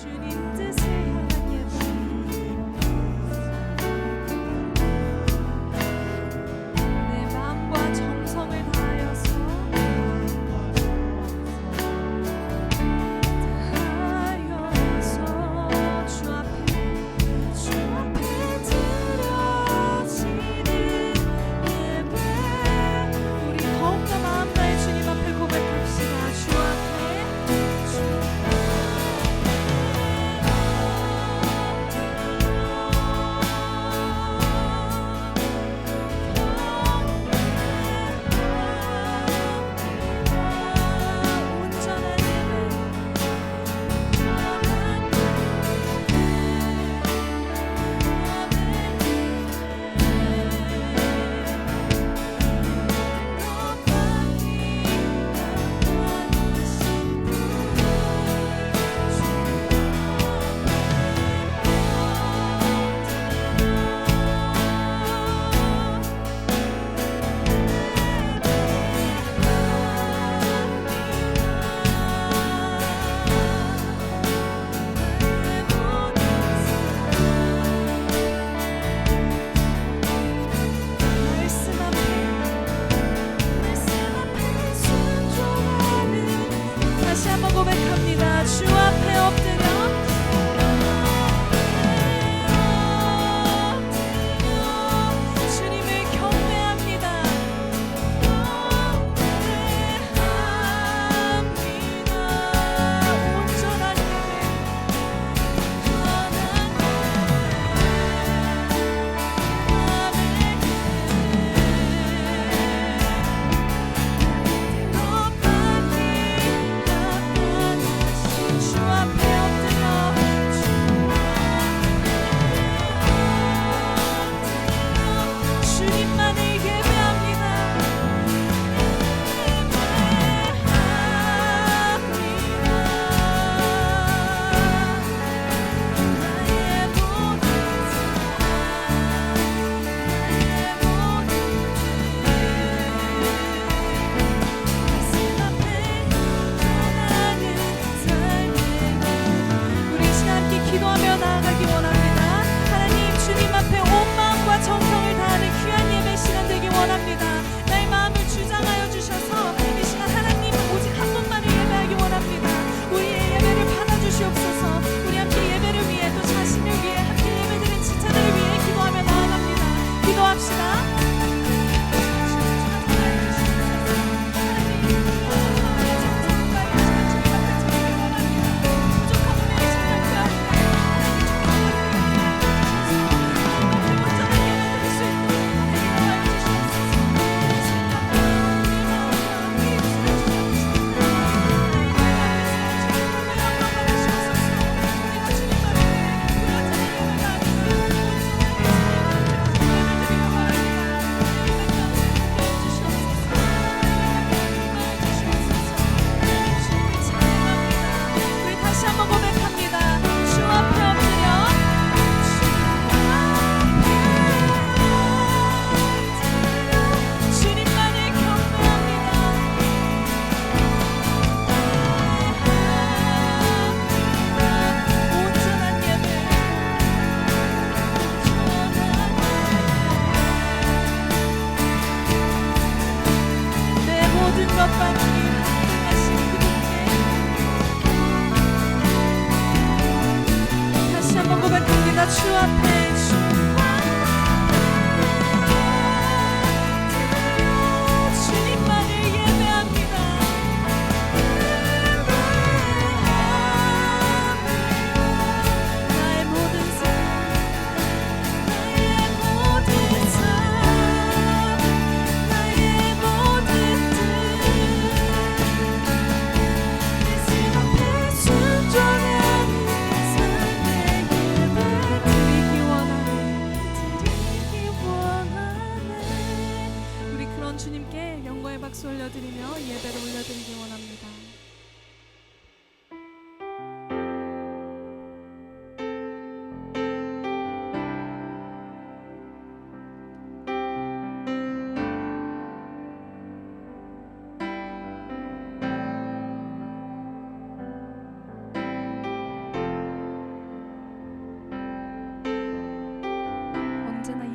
주님 뜻을 향한 예배, 내 마음과 정성을 다하여서 주 앞에 드려지는 예배, 우리 더욱더 마음 다해 주님 앞에 고백합시다. 주 앞에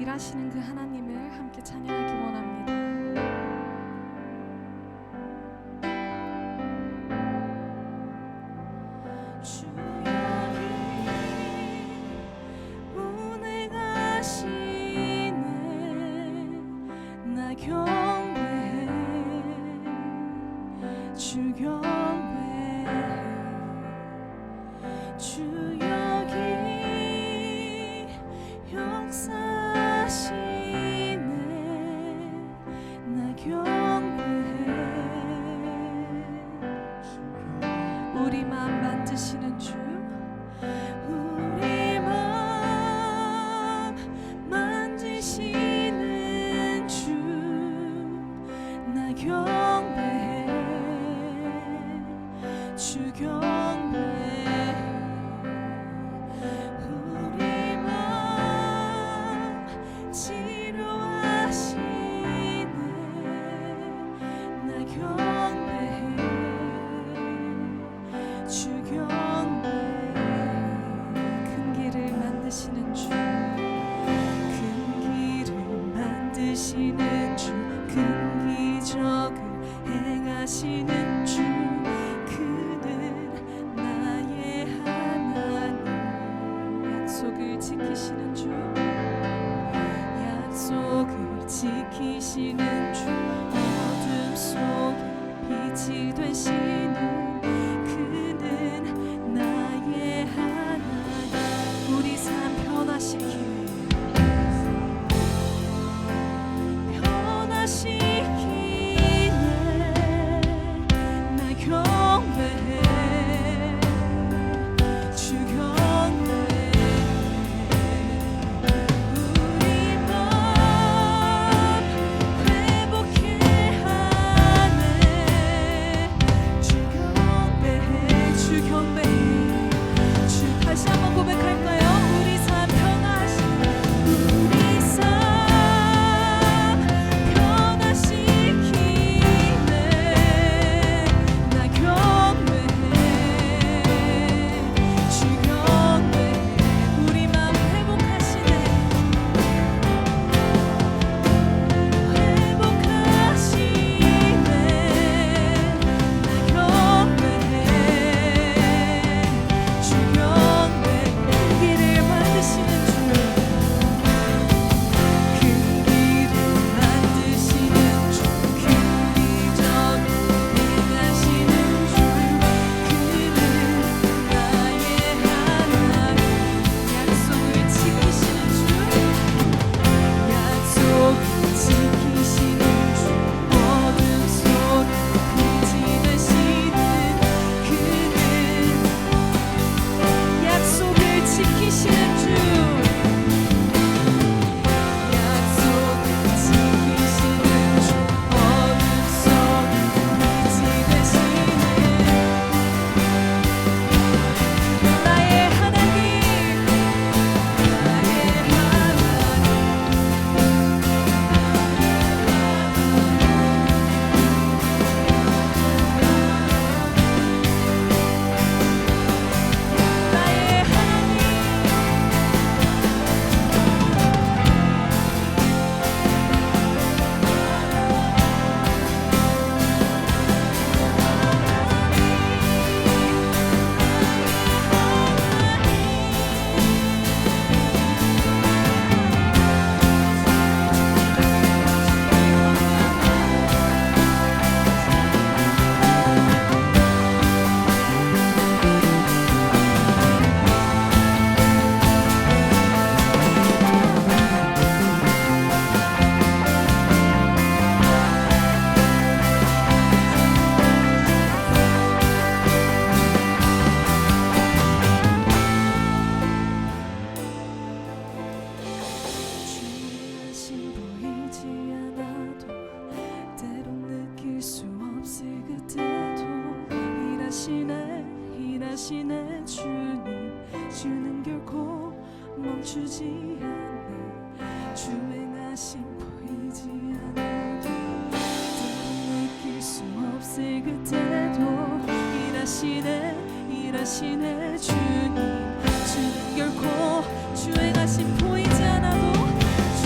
일하시는 그 하나님을 함께 찬양하기 원합니다. 주 여기 운행하시네. 나 경배해. 주 경배해. 주 여기 역사하시네. 나 경배해. 우리 마음 만드시는 주, 우리 마음 만지시는 주, 나 경배해. 주 경배해. 우리 마음 치료하시네. 나 경배해. 주 경배해. 큰 길을 만드시는 주, 큰 길을 만드시는 주, 큰 기적을 행하시는 주, 그는 나의 하나님. 약속을 지키시는 주, 약속을 지키시는 주, 어둠 속에 빛이 되시는 그는 나의 하나님. 우리 삶 변화시키네. 변화시키네. 나 경배해. 주 경배해. 우리 마음 회복해 하네. 주 경배해. 주 경배해. 주 다시 한번 고백할까요? 우리 삶 변화시키네. 우리 삶 변화시키네. 나 경배해. 주 경배해. 우리 마음 회복하시네. 회복하시네. 나 경배해. 주 경배해. 길을 만드시는 주, 큰 길을 만드시는 주, 큰 기적을 행하시는 주, 그는 나의 하나님. 약속을 지키시는 주, 약속을 지키시는 주, 어둠 속에 빛이 되시는 그는 약속을 지키시는 주, 약속을 지키시는 주, 어둠 속에 빛이 되시는 나의 하나님. 나의 하나님. 나의 하나님. 주의 신 보이지 않아도, 때론 느낄 수 없을 그때도 일하시네 주님. 주는 결코 멈추지 않네. 주 행하심 보이지 않아도, 때론 느낄 수 없을 그때도 일하시네 주님. 주는 결코 주 행하심 보이지 않아도, 주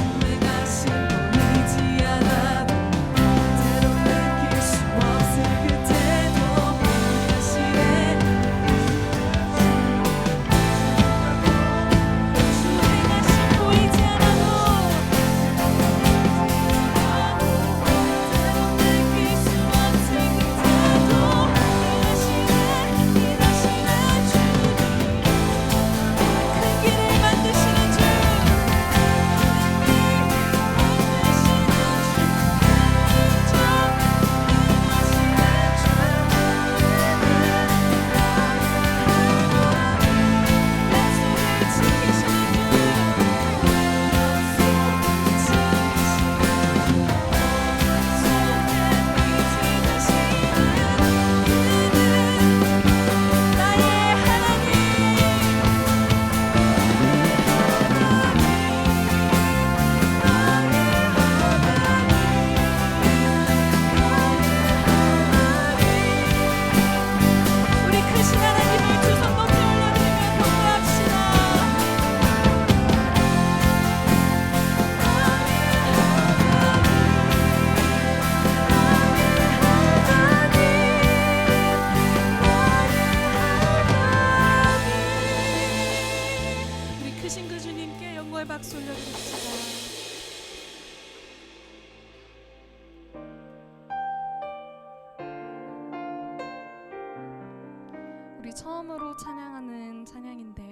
우리 처음으로 찬양하는 찬양인데요.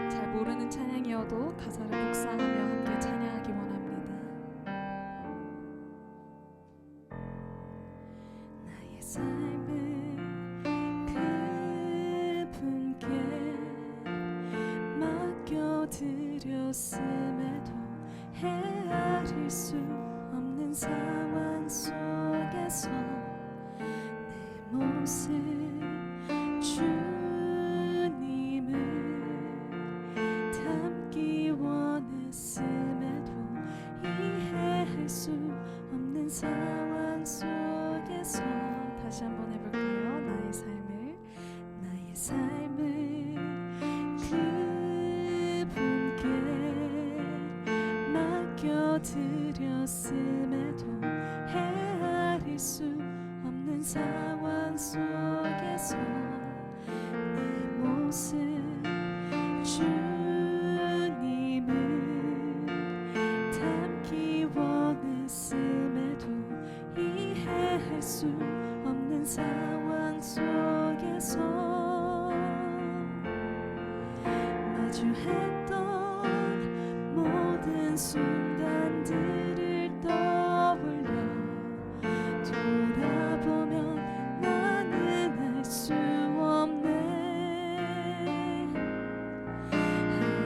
잘 모르는 찬양이어도 가사를 묵상하며 함께 찬양하기 원합니다. 나의 삶을 그분께 맡겨드렸음에도 헤아릴 수 없는 상황 속에서 내 모습 주님을 담기 원했음에도 이해할 수 없는 상황 속에서 다시 한번 해볼까요? 나의 삶을 그분께 맡겨드렸음에도 헤아릴 수 없는 상황 속에서 내 모습 주님을 담기 원했음에도 이해할 수 없는 상황 속에서 마주했던 모든 순간들을 떠올려 돌아보면 나는 알 수 없네.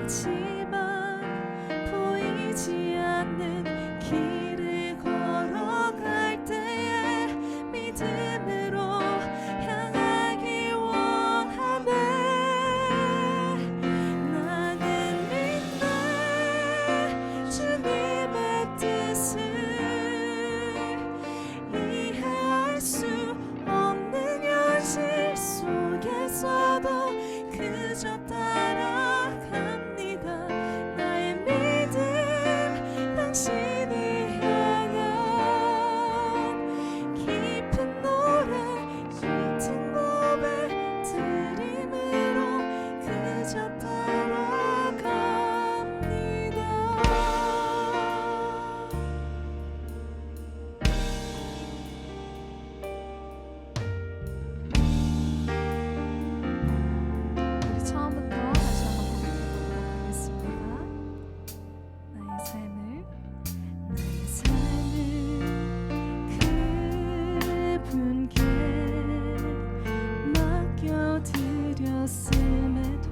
하지만 보이지 않는 길을 걸어갈 때에 믿음으로 향하기 원하네. 나는 믿네. 주님의 뜻을 이해할 수 없는 현실 속에서도 그저 따라갑니다. 나의 믿음 당신을 향한 깊은 노래 짙은 고백 드림으로 그저 따라갑니다. 우리 처음부터 다시 한번 고백해보도록 하겠습니다. 나의 삶을 그분께 맡겨드렸음에도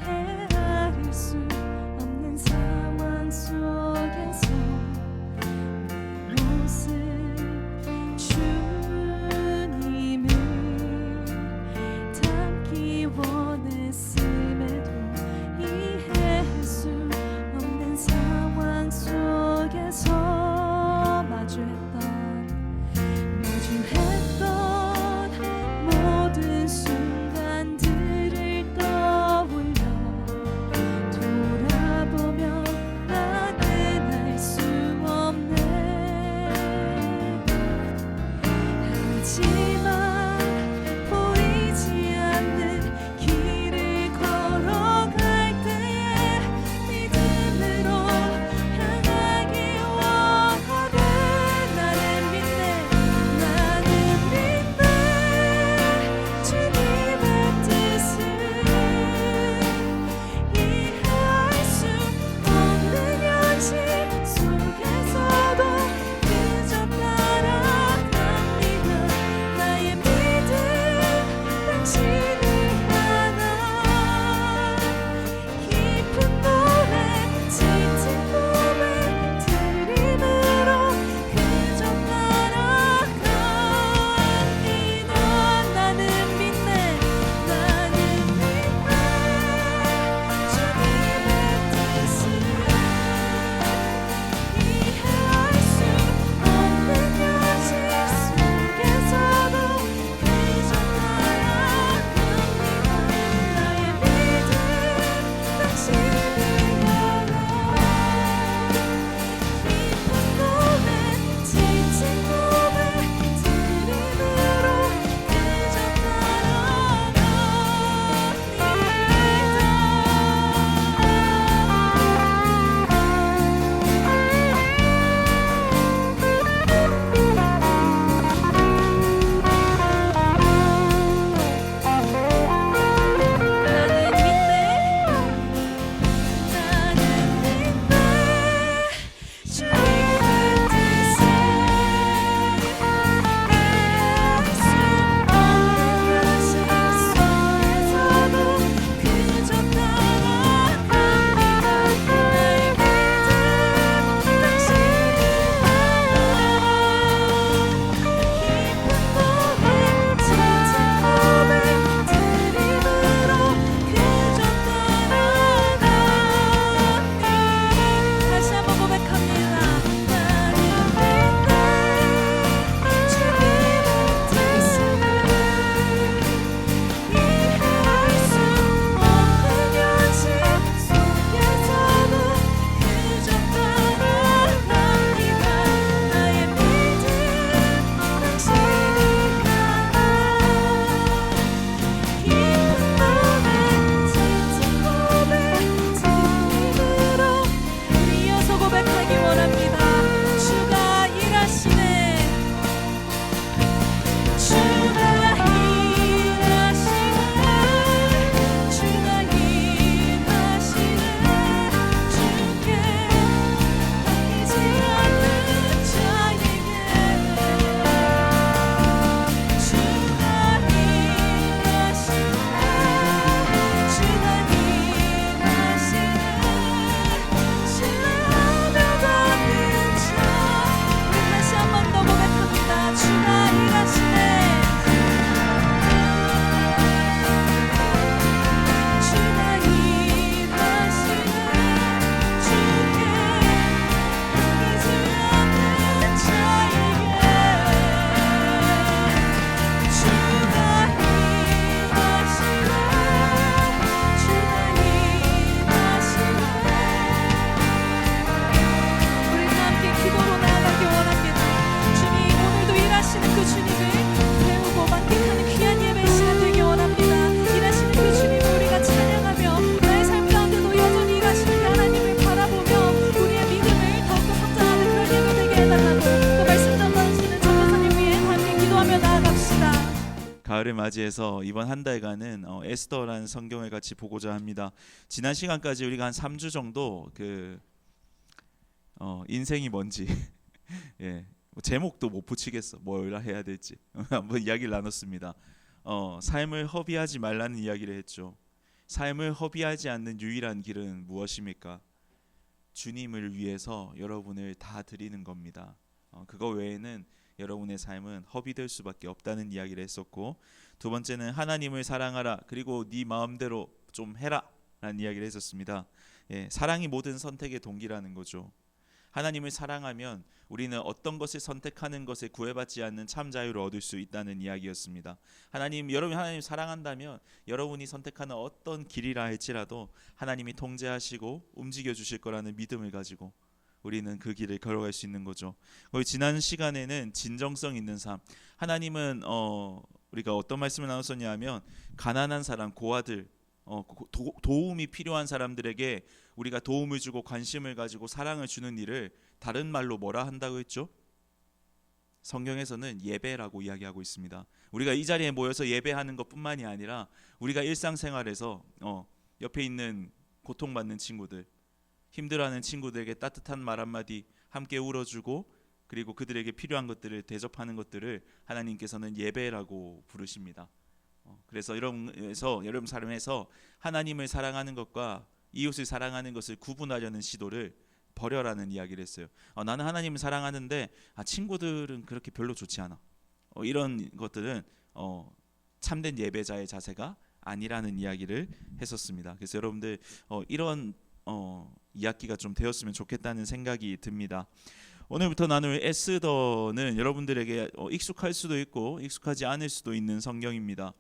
헤아릴 수 없는 상황 속에서 내 모습 주님을 담기 원했음에도 이해할 수 없는 상황 속에서 마주했던 모든 순간들을 가을을 맞이해서 이번 한 달간은 에스더라는 성경을 같이 보고자 합니다. 지난 시간까지 우리가 한 3주 정도 인생이 뭔지 예, 뭐 제목도 못 붙이겠어. 뭘 해야 될지 한번 이야기를 나눴습니다. 삶을 허비하지 말라는 이야기를 했죠. 삶을 허비하지 않는 유일한 길은 무엇입니까? 주님을 위해서 여러분을 다 드리는 겁니다. 그거 외에는 여러분의 삶은 허비될 수밖에 없다는 이야기를 했었고, 두 번째는 하나님을 사랑하라, 그리고 네 마음대로 좀 해라 라는 이야기를 했었습니다. 예, 사랑이 모든 선택의 동기라는 거죠. 하나님을 사랑하면 우리는 어떤 것을 선택하는 것에 구애받지 않는 참 자유를 얻을 수 있다는 이야기였습니다. 여러분 하나님 사랑한다면 여러분이 선택하는 어떤 길이라 할지라도 하나님이 통제하시고 움직여 주실 거라는 믿음을 가지고 우리는 그 길을 걸어갈 수 있는 거죠. 거의 지난 시간에는 진정성 있는 삶. 하나님은 우리가 어떤 말씀을 나눴었냐면 가난한 사람, 고아들, 도움이 필요한 사람들에게 우리가 도움을 주고 관심을 가지고 사랑을 주는 일을 다른 말로 뭐라 한다고 했죠? 성경에서는 예배라고 이야기하고 있습니다. 우리가 이 자리에 모여서 예배하는 것뿐만이 아니라 우리가 일상생활에서 옆에 있는 고통받는 친구들, 힘들어하는 친구들에게 따뜻한 말 한마디 함께 울어주고, 그리고 그들에게 필요한 것들을 대접하는 것들을 하나님께서는 예배라고 부르십니다. 그래서 여러분 삶에서 하나님을 사랑하는 것과 이웃을 사랑하는 것을 구분하려는 시도를 버려라는 이야기를 했어요. 나는 하나님을 사랑하는데 친구들은 그렇게 별로 좋지 않아. 이런 것들은 참된 예배자의 자세가 아니라는 이야기를 했었습니다. 그래서 여러분들 이런 이야기가 좀 되었으면 좋겠다는 생각이 듭니다. 오늘부터 나눌 에스더는 여러분들에게 익숙할 수도 있고 익숙하지 않을 수도 있는 성경입니다.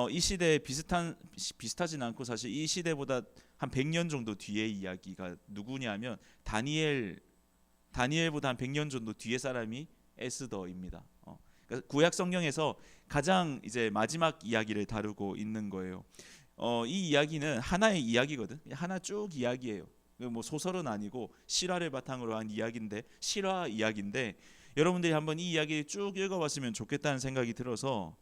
이 시대에 비슷하진 않고 사실 이 시대보다 한 100년 정도 뒤의 이야기가 누구냐면 다니엘보다 한 100년 정도 뒤의 사람이 에스더입니다. 그러니까 구약 성경에서 가장 이제 마지막 이야기를 다루고 있는 거예요. 이 이야기는 하나의 이야기거든. 하나 쭉 이야기예요. 뭐 소설은 아니고 실화를 바탕으로 한 이야기인데, 실화 이야기인데 여러분들이 한번 이 이야기를 쭉 읽어봤으면 좋겠다는 생각이 들어서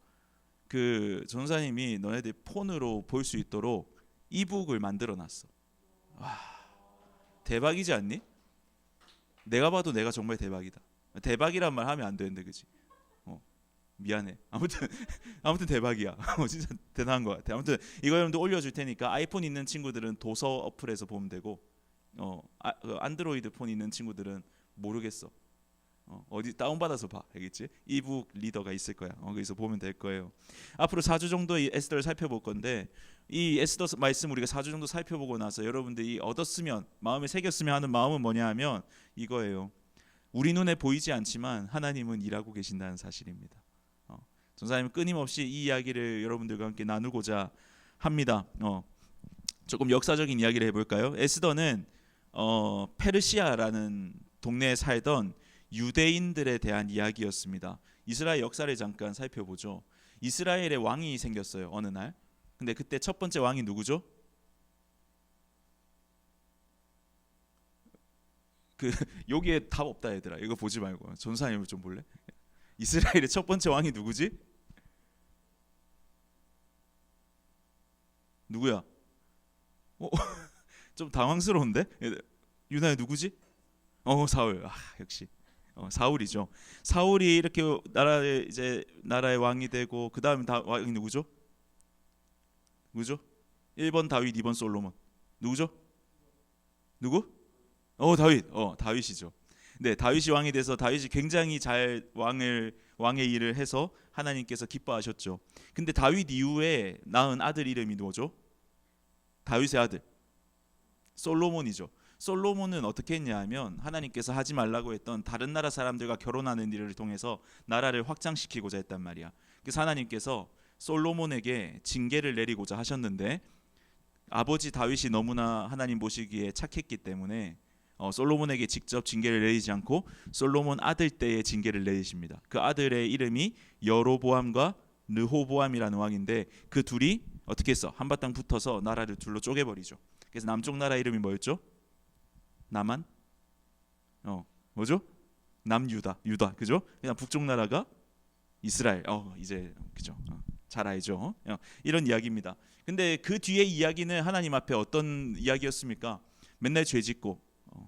그 전사님이 너네들 폰으로 볼 수 있도록 이북을 만들어놨어. 와, 대박이지 않니? 내가 봐도 내가 정말 대박이다. 대박이란 말 하면 안 되는데, 그지? 미안해. 아무튼 대박이야. 진짜 대단한 것 같아. 아무튼 이거 여러분들 올려줄 테니까 아이폰 있는 친구들은 도서 어플에서 보면 되고, 안드로이드 폰 있는 친구들은 모르겠어. 어디 다운받아서 봐, 알겠지? 이북 리더가 있을 거야. 거기서 보면 될 거예요. 앞으로 4주 정도 이 에스더를 살펴볼 건데, 이 에스더 말씀 우리가 4주 정도 살펴보고 나서 여러분들이 얻었으면, 마음에 새겼으면 하는 마음은 뭐냐 하면 이거예요. 우리 눈에 보이지 않지만 하나님은 일하고 계신다는 사실입니다. 전사님은 끊임없이 이 이야기를 여러분들과 함께 나누고자 합니다. 조금 역사적인 이야기를 해볼까요? 에스더는 페르시아라는 동네에 살던 유대인들에 대한 이야기였습니다. 이스라엘 역사를 잠깐 살펴보죠. 이스라엘에 왕이 생겼어요, 어느 날. 근데 그때 첫 번째 왕이 누구죠? 여기에 답 없다 얘들아. 이거 보지 말고 전사님을 좀 볼래? 이스라엘의 첫 번째 왕이 누구지? 누구야? 좀 당황스러운데? 유나야 누구지? 사울. 역시 사울이죠. 사울이 이렇게 나라의 왕이 되고, 그 다음에 왕이 누구죠? 1번 다윗, 2번 솔로몬. 누구죠? 누구? 다윗이죠. 네, 다윗이 왕이 돼서 다윗이 굉장히 잘 왕의 일을 해서 하나님께서 기뻐하셨죠. 근데 다윗 이후에 낳은 아들 이름이 뭐죠? 다윗의 아들 솔로몬이죠. 솔로몬은 어떻게 했냐면 하나님께서 하지 말라고 했던 다른 나라 사람들과 결혼하는 일을 통해서 나라를 확장시키고자 했단 말이야. 그래서 하나님께서 솔로몬에게 징계를 내리고자 하셨는데, 아버지 다윗이 너무나 하나님 보시기에 착했기 때문에 솔로몬에게 직접 징계를 내리지 않고 솔로몬 아들 때에 징계를 내리십니다. 그 아들의 이름이 여로보암과 르호보암이라는 왕인데, 그 둘이 어떻게 했어? 한바탕 붙어서 나라를 둘로 쪼개버리죠. 그래서 남쪽 나라 이름이 뭐였죠? 남한? 뭐죠? 남유다, 유다, 그죠? 그냥 북쪽 나라가 이스라엘. 이제 그죠? 잘 알죠. 이런 이야기입니다. 근데 그 뒤에 이야기는 하나님 앞에 어떤 이야기였습니까? 맨날 죄짓고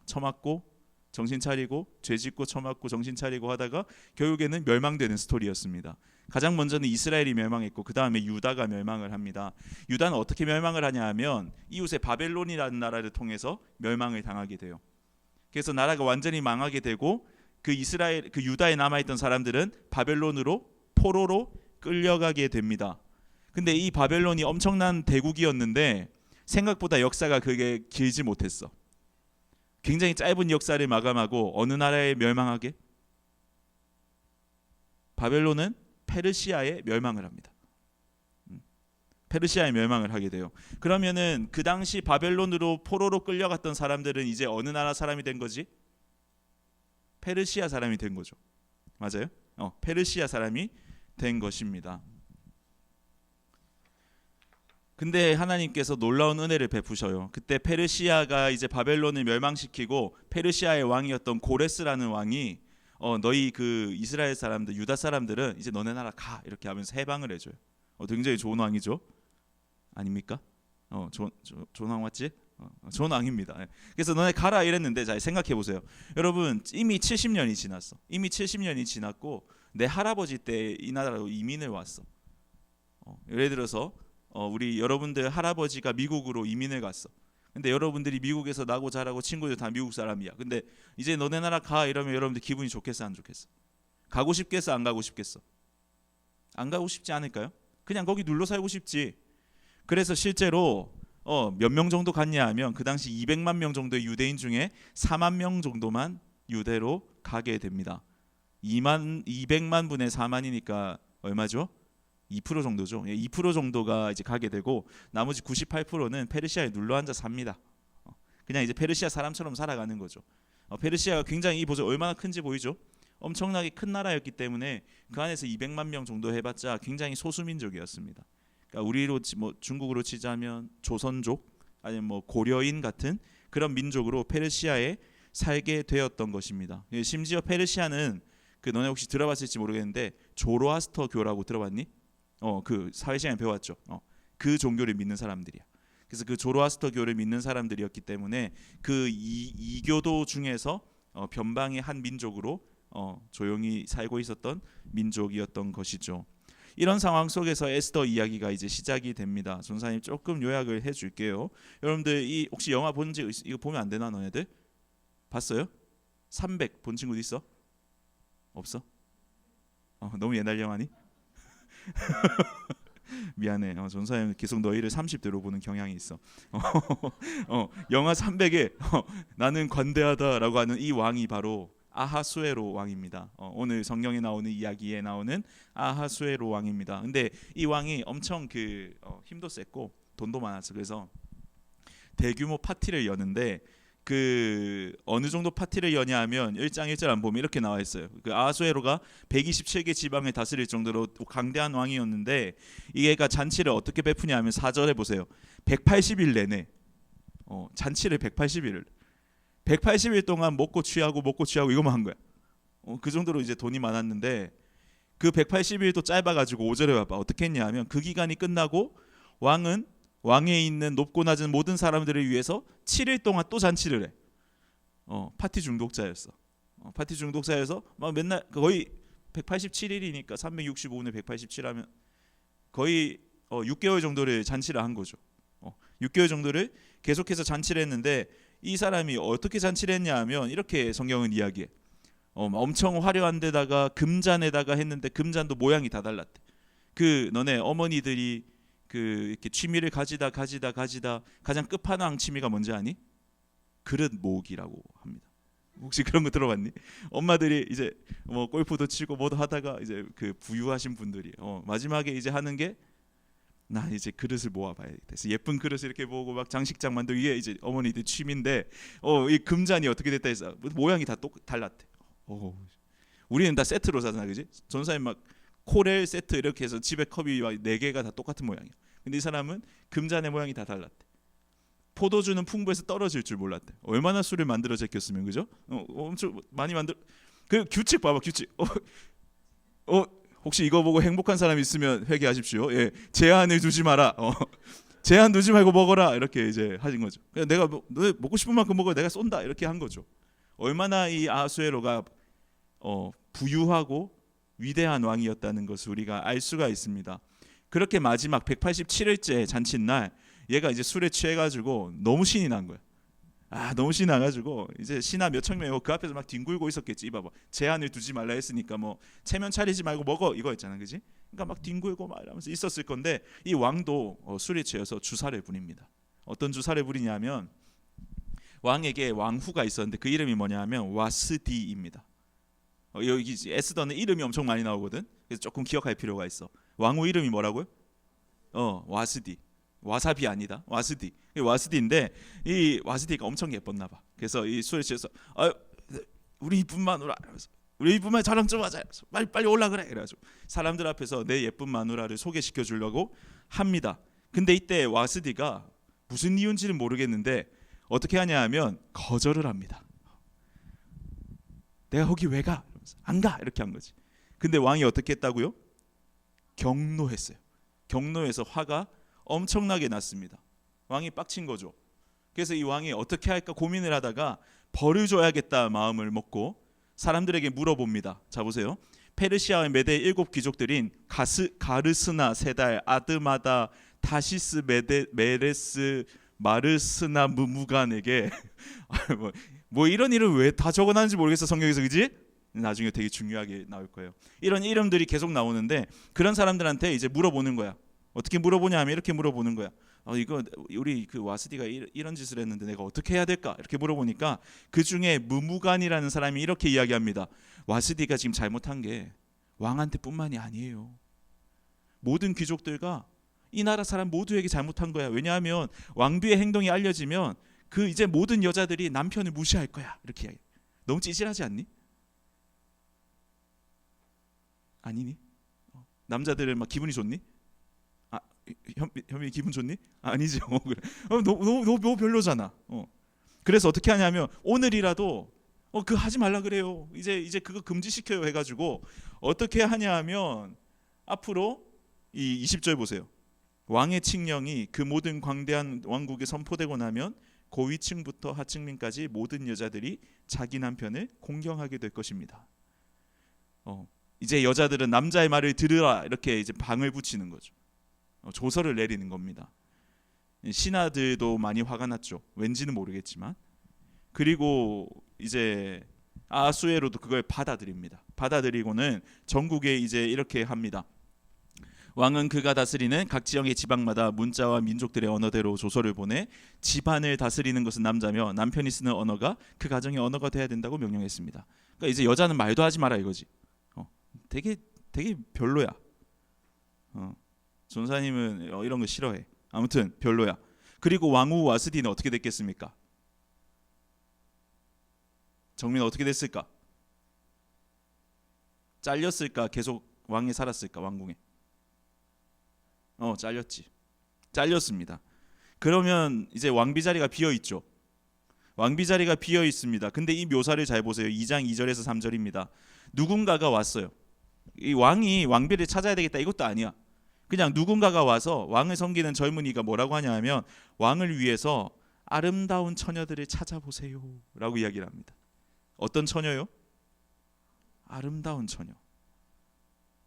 처맞고 정신 차리고 죄짓고 처맞고 정신 차리고 하다가 결국에는 멸망되는 스토리였습니다. 가장 먼저는 이스라엘이 멸망했고 그 다음에 유다가 멸망을 합니다. 유다는 어떻게 멸망을 하냐 하면 이웃의 바벨론이라는 나라를 통해서 멸망을 당하게 돼요. 그래서 나라가 완전히 망하게 되고 그 유다에 남아있던 사람들은 바벨론으로 포로로 끌려가게 됩니다. 근데 이 바벨론이 엄청난 대국이었는데 생각보다 역사가 그게 길지 못했어. 굉장히 짧은 역사를 마감하고 어느 나라에 멸망하게? 바벨론은 페르시아에 멸망을 합니다. 페르시아에 멸망을 하게 돼요. 그러면은 그 당시 바벨론으로 포로로 끌려갔던 사람들은 이제 어느 나라 사람이 된 거지? 페르시아 사람이 된 거죠. 맞아요? 페르시아 사람이 된 것입니다. 근데 하나님께서 놀라운 은혜를 베푸셔요. 그때 페르시아가 이제 바벨론을 멸망시키고 페르시아의 왕이었던 고레스라는 왕이 너희 그 이스라엘 사람들, 유다 사람들은 이제 너네 나라 가 이렇게 하면서 해방을 해줘요. 굉장히 좋은 왕이죠. 아닙니까? 좋은 왕 맞지? 좋은 왕입니다. 그래서 너네 가라 이랬는데 잘 생각해 보세요. 여러분 이미 70년이 지났어. 이미 70년이 지났고 내 할아버지 때 이 나라로 이민을 왔어. 예를 들어서 우리 여러분들 할아버지가 미국으로 이민을 갔어. 근데 여러분들이 미국에서 나고 자라고 친구들 다 미국 사람이야. 근데 이제 너네 나라 가 이러면 여러분들 기분이 좋겠어 안 좋겠어? 가고 싶겠어 안 가고 싶겠어? 안 가고 싶지 않을까요? 그냥 거기 눌러 살고 싶지. 그래서 실제로 몇 명 정도 갔냐 하면 그 당시 200만 명 정도의 유대인 중에 4만 명 정도만 유대로 가게 됩니다. 200만 분의 4만이니까 얼마죠? 2% 정도죠. 2% 정도가 이제 가게 되고 나머지 98%는 페르시아에 눌러앉아 삽니다. 그냥 이제 페르시아 사람처럼 살아가는 거죠. 페르시아가 굉장히 보죠. 얼마나 큰지 보이죠? 엄청나게 큰 나라였기 때문에 그 안에서 200만 명 정도 해봤자 굉장히 소수민족이었습니다. 그러니까 우리로 중국으로 치자면 조선족 아니면 고려인 같은 그런 민족으로 페르시아에 살게 되었던 것입니다. 심지어 페르시아는 너네 혹시 들어봤을지 모르겠는데 조로아스터교라고 들어봤니? 그 사회 시간에 배웠죠. 그 종교를 믿는 사람들이야. 그래서 그 조로아스터교를 믿는 사람들이었기 때문에 그 이교도 중에서 변방의 한 민족으로 조용히 살고 있었던 민족이었던 것이죠. 이런 상황 속에서 에스더 이야기가 이제 시작이 됩니다. 전사님 조금 요약을 해줄게요. 여러분들 혹시 영화 본지 이거 보면 안 되나 너네들? 봤어요? 300 본 친구도 있어? 없어? 너무 옛날 영화니? 미안해. 전사님 계속 너희를 30대로 보는 경향이 있어. 영화 300에 나는 관대하다라고 하는 이 왕이 바로 아하수에로 왕입니다. 오늘 성경에 나오는 이야기에 나오는 아하수에로 왕입니다. 근데 이 왕이 엄청 힘도 셌고 돈도 많았어. 그래서 대규모 파티를 여는데 어느 정도 파티를 여냐 하면 1장 1절 안 보면 이렇게 나와 있어요. 아하수에로가 127개 지방을 다스릴 정도로 강대한 왕이었는데 이게가 잔치를 어떻게 베푸냐 하면 4절에 보세요. 180일 내내 잔치를 180일 동안 먹고 취하고 먹고 취하고 이거만 한 거야. 그 정도로 이제 돈이 많았는데 그 180일도 짧아가지고 5절에 봐봐. 어떻게 했냐 하면 그 기간이 끝나고 왕은 왕에 있는 높고 낮은 모든 사람들을 위해서 7일 동안 또 잔치를 해. 파티 중독자였어. 파티 중독자여서 막 맨날 거의 187일이니까 365분에 187하면 거의 6개월 정도를 잔치를 한 거죠. 6개월 정도를 계속해서 잔치를 했는데 이 사람이 어떻게 잔치를 했냐 하면 이렇게 성경은 이야기해. 엄청 화려한 데다가 금잔에다가 했는데 금잔도 모양이 다 달랐대. 너네 어머니들이 이렇게 취미를 가지다 가장 끝판왕 취미가 뭔지 아니? 그릇 모으기라고 합니다. 혹시 그런 거 들어봤니? 엄마들이 이제 골프도 치고 뭐도 하다가 이제 부유하신 분들이 마지막에 이제 하는 게 나 이제 그릇을 모아봐야겠다. 그래서 예쁜 그릇을 이렇게 모으고 막 장식장 만들고 이게 이제 어머니들 취미인데 이 금잔이 어떻게 됐다 해서 모양이 다 달랐대. 우리는 다 세트로 사잖아, 그지? 전사님 막 코렐 세트 이렇게 해서 집에 컵이 4개가 다 똑같은 모양이야. 근데 이 사람은 금잔의 모양이 다 달랐대. 포도주는 풍부해서 떨어질 줄 몰랐대. 얼마나 술을 만들어 제꼈으면, 그죠? 엄청 많이 그 규칙 봐봐, 규칙. 혹시 이거 보고 행복한 사람 있으면 회개하십시오. 예, 제한을 두지 마라. 제한 두지 말고 먹어라. 이렇게 이제 하신 거죠. 그냥 내가 너 먹고 싶은 만큼 먹어. 내가 쏜다. 이렇게 한 거죠. 얼마나 이 아하수에로가 부유하고 위대한 왕이었다는 것을 우리가 알 수가 있습니다. 그렇게 마지막 187일째 잔칫날 얘가 이제 술에 취해가지고 너무 신이 난 거야. 너무 신이 나가지고 이제 신하 몇천 명이 그 앞에서 막 뒹굴고 있었겠지. 봐봐, 제한을 두지 말라 했으니까 뭐 체면 차리지 말고 먹어 이거였잖아, 그지? 그러니까 막 뒹굴고 막 이러면서 있었을 건데 이 왕도 술에 취해서 주사를 부립니다. 어떤 주사를 부리냐면 왕에게 왕후가 있었는데 그 이름이 뭐냐면 와스디입니다. 여기 에스더는 이름이 엄청 많이 나오거든. 그래서 조금 기억할 필요가 있어. 왕후 이름이 뭐라고요? 와스디. 와사비 아니다. 와스디. 와스디인데 이 와스디가 엄청 예뻤나 봐. 그래서 이 술에 취해서 우리 이쁜 마누라, 우리 이쁜 마누라 자랑 좀 하자. 빨리 올라 그래. 그래가지고 사람들 앞에서 내 예쁜 마누라를 소개시켜 주려고 합니다. 근데 이때 와스디가 무슨 이유인지는 모르겠는데 어떻게 하냐 하면 거절을 합니다. 내가 거기 왜 가? 안 가. 이렇게 한 거지. 근데 왕이 어떻게 했다고요? 경노했어요. 경노해서 화가 엄청나게 났습니다. 왕이 빡친 거죠. 그래서 이 왕이 어떻게 할까 고민을 하다가 벌을 줘야겠다 마음을 먹고 사람들에게 물어봅니다. 자 보세요. 페르시아의 메대 7 귀족들인 가르스나 세달, 아드마다, 타시스, 메레스, 마르스나 무무간에게 뭐 이런 이름 왜 다 적어놨는지 모르겠어, 성경에서. 그지? 나중에 되게 중요하게 나올 거예요. 이런 이름들이 계속 나오는데 그런 사람들한테 이제 물어보는 거야. 어떻게 물어보냐 하면 이렇게 물어보는 거야. 이거 우리 그 와스디가 이런 짓을 했는데 내가 어떻게 해야 될까? 이렇게 물어보니까 그 중에 무무간이라는 사람이 이렇게 이야기합니다. 와스디가 지금 잘못한 게 왕한테뿐만이 아니에요. 모든 귀족들과 이 나라 사람 모두에게 잘못한 거야. 왜냐하면 왕비의 행동이 알려지면 그 이제 모든 여자들이 남편을 무시할 거야. 이렇게 이야기해. 너무 찌질하지 않니? 아니니? 남자들은 막 기분이 좋니? 현미 기분 좋니? 아니지. 그래. 너무 별로잖아. 그래서 어떻게 하냐면 오늘이라도 그 하지 말라 그래요. 이제 그거 금지시켜요 해가지고 어떻게 하냐 하면 앞으로 이 20절 보세요. 왕의 칙령이 그 모든 광대한 왕국에 선포되고 나면 고위층부터 하층민까지 모든 여자들이 자기 남편을 공경하게 될 것입니다. 이제 여자들은 남자의 말을 들으라 이렇게 이제 방을 붙이는 거죠. 조서를 내리는 겁니다. 신하들도 많이 화가 났죠. 왠지는 모르겠지만. 그리고 이제 아하수에로도 그걸 받아들입니다. 받아들이고는 전국에 이제 이렇게 합니다. 왕은 그가 다스리는 각 지역의 지방마다 문자와 민족들의 언어대로 조서를 보내 집안을 다스리는 것은 남자며 남편이 쓰는 언어가 그 가정의 언어가 돼야 된다고 명령했습니다. 그러니까 이제 여자는 말도 하지 마라 이거지. 되게 별로야. 전사님은 이런 거 싫어해. 아무튼 별로야. 그리고 왕후 와스디는 어떻게 됐겠습니까? 정민 어떻게 됐을까? 잘렸을까? 계속 왕에 살았을까? 왕궁에. 잘렸습니다. 그러면 이제 왕비 자리가 비어 있죠. 왕비 자리가 비어 있습니다. 근데 이 묘사를 잘 보세요. 2장 2절에서 3절입니다. 누군가가 왔어요. 이 왕이 왕비를 찾아야 되겠다 이것도 아니야. 그냥 누군가가 와서 왕을 섬기는 젊은이가 뭐라고 하냐 하면 왕을 위해서 아름다운 처녀들을 찾아보세요 라고 이야기를 합니다. 어떤 처녀요? 아름다운 처녀.